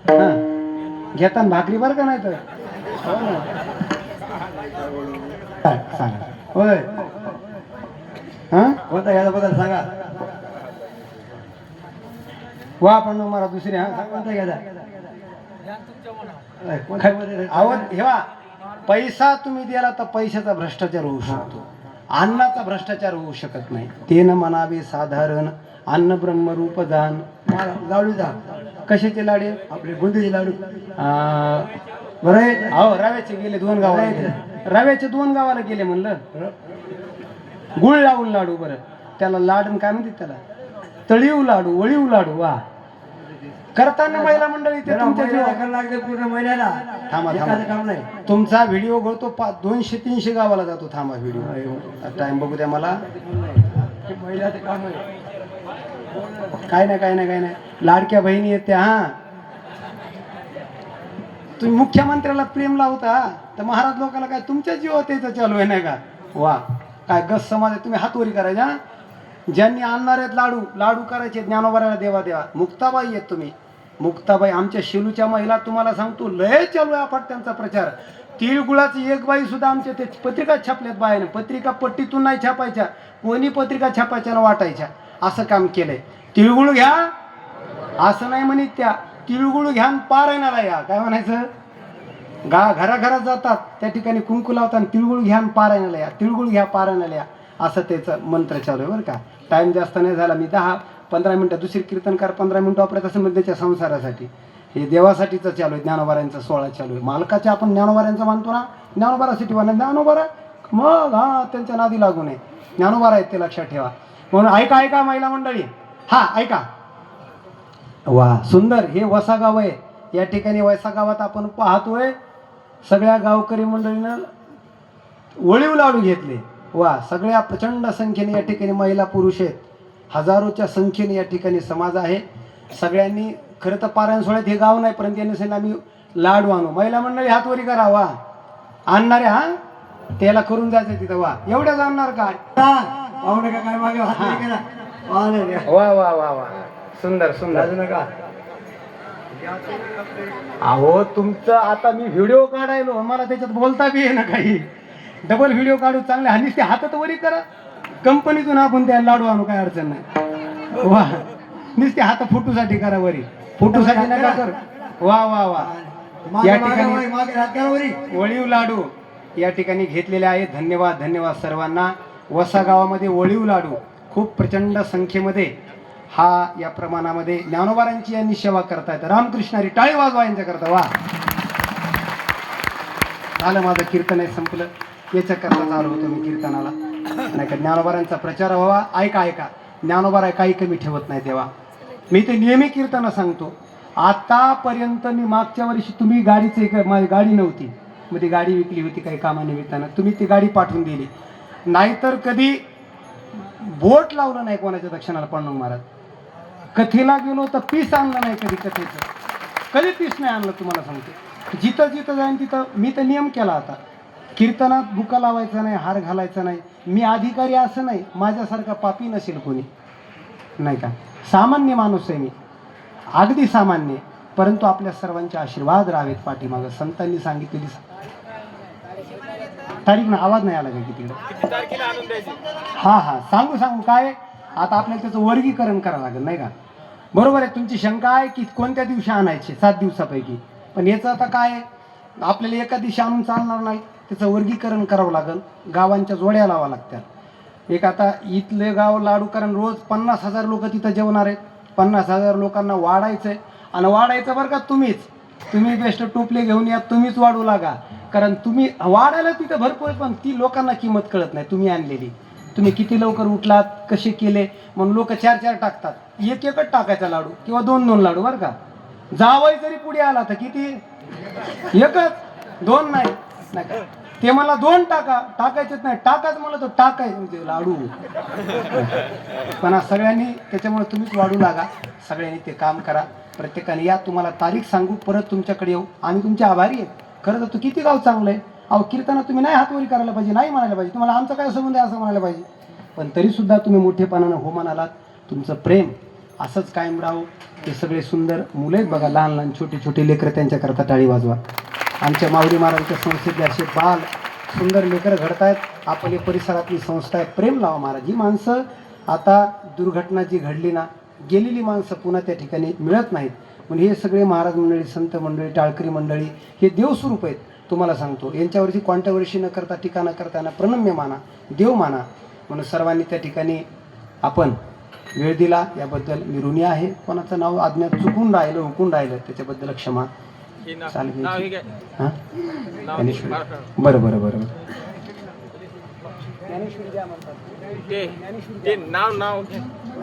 हां घेताना भाकरी बरं का नाही तर सांगा होय. हां कोणता घ्यायचा पदार्थ सांगा. वा पांडव मला दुसरी. हां कोणता घ्यायचा. आवड हेवा. पैसा तुम्ही द्याला तर पैशाचा भ्रष्टाचार होऊ शकतो, अन्नाचा भ्रष्टाचार होऊ शकत नाही. तेन म्हणावे साधारण अन्न ब्रह्मरूप जाण. लाडू जा. कशाचे लाडे. आपले बुंदीचे लाडू. बरं अहो रव्याचे गेले 2 गावाला गेले. रव्याचे 2 गावाला गेले म्हणलं. गुळ लावून लाडू. बरं त्याला लाडून काय म्हणतात त्याला, तळीव लाडू, वळीव लाडू. वा करताना महिला मंडळी ते तुमच्या जीवावर लागते पूर्ण महिन्याला. थांबा काम नाही. तुमचा व्हिडिओ गळतो 200-300 गावाला जातो. थांबा व्हिडिओ टाइम बघू द्या मला. महिलाचं काम आहे. काय नाही लाडक्या बहिणी आहेत त्या. हा तुम्ही मुख्यमंत्र्याला प्रेम लावता तर महाराज लोकांना काय तुमच्या जीवावर त्याचं चालू आहे नाही का. वा काय गस समाज आहे. तुम्ही हातवरी करायच्या. ज्यांनी आणणार आहेत लाडू करायचे ज्ञानोबाराला देवा. मुक्ताबाई आहेत तुम्ही. मुक्ताबाई आमच्या शेलूच्या महिला तुम्हाला सांगतो लय चालू आहे अफाट त्यांचा प्रचार. तिळगुळाची एक बाई सुद्धा आमच्या ते पत्रिका छापल्यात बायाने. पत्रिका पट्टीतून नाही छापायच्या, कोणी पत्रिका छापायच्या ना वाटायच्या. असं काम केलंय. तिळगुळ घ्या असं नाही म्हणत त्या. तिळगुळ घ्या पारायणाला या. काय म्हणायचं. घराघरात जातात त्या ठिकाणी कुंकू लावतात, तिळगुळ घ्या पारायणाला या. तिळगुळ घ्या पारायणाला या असं त्याचं मंत्र चालू आहे बरं का. टाइम जास्त नाही झाला. मी 10-15 मिनटं दुसरी कीर्तनकार 15 मिनटं वापरत असं त्याच्या संसारासाठी. हे देवासाठीचं चालू आहे. ज्ञानोबारांचा सोहळा चालू आहे. मालकाच्या आपण ज्ञानोबारांचा मानतो ना, ज्ञानोबारासाठी म्हणा ज्ञानोबारा मग हा त्यांच्या नादी लागू नये. ज्ञानोबारा आहेत ते लक्षात ठेवा. म्हणून ऐका महिला मंडळी. हा ऐका. वा सुंदर. हे वसा गाव आहे. या ठिकाणी वसा गावात आपण पाहतोय सगळ्या गावकरी मंडळीनं वळीव लाडू घेतले. वा सगळ्या प्रचंड संख्येने या ठिकाणी महिला पुरुष आहेत. हजारोच्या संख्येने या ठिकाणी समाज आहे. सगळ्यांनी खरं तर पारायण सोहळ्यात हे गाव नाही परंतु यांनी सांगितलं आम्ही लाडू आणू. महिला मंडळी हातवरी करा. वा आणणारे हा त्याला करून जायचं तिथं. वा एवढ्या जाणणार काय पाहू नका काय मागे हात करा. वा वा वा वा सुंदर लाजू नका. अहो तुमचं आता मी व्हिडिओ काढायलो मला त्याच्यात बोलता बी आहे ना काही. डबल व्हिडिओ काढू चांगले. हा नुसते हातात वरी करा. कंपनीतून आपण त्या लाडू आणू काय अडचण नाही. वा नुसते हात फोटोसाठी करा वरी. फोटोसाठी नका कर. वा वा वा. या ठिकाणी वळीव लाडू या ठिकाणी घेतलेले आहेत. धन्यवाद सर्वांना. वसा गावामध्ये वळीव लाडू खूप प्रचंड संख्येमध्ये हा या प्रमाणामध्ये ज्ञानोबारांची यांनी सेवा करतायत. रामकृष्णारी टाळी वाजवा यांच्या करता. वा झालं माझं कीर्तन आहे संपलं. याच्याकरता चालू होतो मी कीर्तनाला नाही का. ज्ञानोबारांचा प्रचार व्हावा. ऐका ज्ञानोबारा काही कमी ठेवत नाही तेव्हा. मी ते नेहमी कीर्तन सांगतो. आतापर्यंत मी मागच्या वर्षी तुम्ही गाडीचं माझी गाडी नव्हती मग ती गाडी विकली होती काही कामानिमित्तानं. तुम्ही ती गाडी पाठवून दिली. नाहीतर कधी बोट लावलं नाही कोणाच्या दक्षिणाला पांडुरंग महाराज. कथेला गेलो तर पीस आणलं नाही कधी कथेचं, कधी पीस नाही आणलं तुम्हाला सांगतो. जिथं जिथं जाईन तिथं मी तर नियम केला आता, कीर्तनात बुका लावायचा नाही, हार घालायचा नाही. मी अधिकारी असं नाही, माझ्यासारखा पापी नसेल कोणी, नाही का. सामान्य माणूस आहे मी, अगदी सामान्य, परंतु आपल्या सर्वांचे आशीर्वाद राहावेत पाठीमागं. संतांनी सांगितलेली तारीख ना, आवाज नाही आला का किती? हा हा, सांगू काय. आता आपल्याला त्याचं वर्गीकरण करावं लागेल, नाही का. बरोबर आहे, तुमची शंका आहे की कोणत्या दिवशी आणायचे, 7 दिवसापैकी. पण याचं आता काय आहे, आपल्याला एका दिवशी आणून चालणार नाही, त्याचं वर्गीकरण करावं लागेल. गावांच्या जोड्या लावा लागतात. एक आता इथले गाव लाडूकरण रोज 50,000 लोक तिथं जेवणार आहेत. 50,000 लोकांना वाढायचं आहे, आणि वाढायचं बरं का तुम्ही बेस्ट टोपले घेऊन या, तुम्हीच वाढू लागा. कारण तुम्ही वाढायला तिथं भरपूर, पण ती लोकांना किंमत कळत नाही तुम्ही आणलेली. तुम्ही किती लवकर उठलात, कसे केले, म्हणून लोक 4-4 टाकतात. एक एकच टाकायचा लाडू किंवा 2-2 लाडू बरं का. जावई जरी पुढे आला तर किती, एकच, 2 नाही. का ते मला 2 टाकायचेच नाही, टाकायचं मला तो टाकायचं म्हणजे लाडू. पण सगळ्यांनी त्याच्यामुळे तुम्हीच वाढू लागा, सगळ्यांनी ते काम करा. प्रत्येकाने या, तुम्हाला तारीख सांगू, परत तुमच्याकडे येऊ. आम्ही तुमचे आभारी आहेत. खरं तर तू किती गाव चांगलं आहे. अहो कीर्तनात तुम्ही नाही हातवरी करायला पाहिजे, नाही म्हणायला पाहिजे, तुम्हाला आमचा काय संबंध आहे असं म्हणायला पाहिजे. पण तरीसुद्धा तुम्ही मोठेपणानं हो म्हणालात. तुमचं प्रेम असंच कायम राहू. ते सगळे सुंदर मुलं आहेत बघा, लहान लहान छोटे छोटे लेकरं, त्यांच्याकरता टाळी वाजवा. आमच्या माऊली महाराजांच्या संस्थेतले असे बाल सुंदर लेकरं घडतायत. आपल्या परिसरातली संस्था आहे, प्रेम लावा महाराज. ही माणसं आता दुर्घटना जी घडली ना, गेलेली माणसं पुन्हा त्या ठिकाणी मिळत नाहीत. म्हणजे हे सगळे महाराज मंडळी, संत मंडळी, टाळकरी मंडळी हे देवस्वरूप आहेत. तुम्हाला सांगतो, यांच्यावरची कॉन्ट्रोवर्सी न करता, टीका न करताना प्रणम्य माना, देव माना. म्हणून सर्वांनी त्या ठिकाणी आपण वेळ दिला याबद्दल मी ऋणी आहे. कोणाचं नाव अज्ञात चुकून राहिलं, हुकून राहिलं, त्याच्याबद्दल क्षमा. चालेल. हां, ज्ञानेश्वरी. बरं बरं बरं.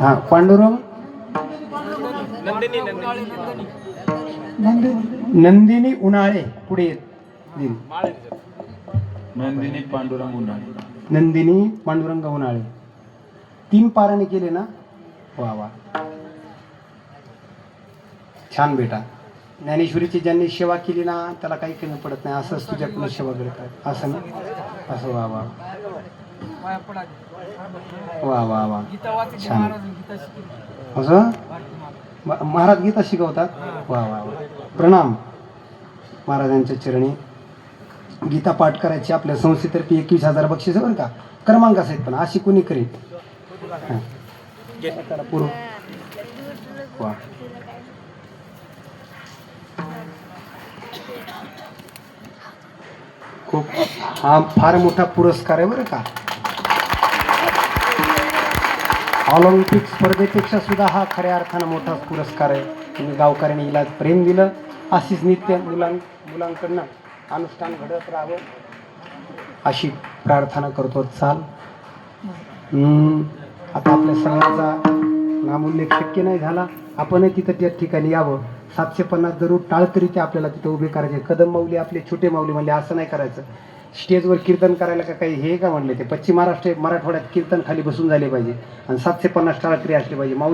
हां, पांडुरंग नंदिनी उन्हाळे पुढे येत. नंदिनी पांडुरंग उन्हाळे. नंदिनी पांडुरंग उन्हाळे 3 पाराने केले ना. वा वा, छान बेटा. ज्ञानेश्वरीची ज्यांनी सेवा केली ना, त्याला काही कमी पडत नाही. असंच तुझ्याकडून सेवा करतात, असं ना, असं. वा वा वा वा वा, छान. असं महाराज गीता शिकवतात. वा वा वा, प्रणाम महाराजांच्या चरणी. गीता पाठ करायची आपल्या संस्थेतर्फे 21,000 बक्षीस बरं का. क्रमांक आहेत पण अशी कोणी करेल. पूर्व वा, खूप हा फार मोठा पुरस्कार आहे बरं का. ऑलिम्पिक स्पर्धेपेक्षा सुद्धा हा खऱ्या अर्थानं मोठा पुरस्कार आहे. तुम्ही गावकऱ्यांनी इलाज प्रेम दिलं, अशीच नित्य मुलांकडनं अनुष्ठान घडत राहावं अशी प्रार्थना करतो. चाल, आता आपल्या सगळ्यांचा नामोल्लेख शक्य नाही झाला. आपणही तिथं त्या ठिकाणी यावं. 750 जरूर टाळकरी ते आपल्याला तिथं उभे करायचे. कदम माऊली आपले छोटे माऊली म्हणले असं नाही करायचं. स्टेजवर कीर्तन करायला का काही हे का म्हणले, ते पश्चिम महाराष्ट्र मराठवाड्यात कीर्तन खाली बसून झाले पाहिजे आणि 750 टाळकरी असले पाहिजे. माऊली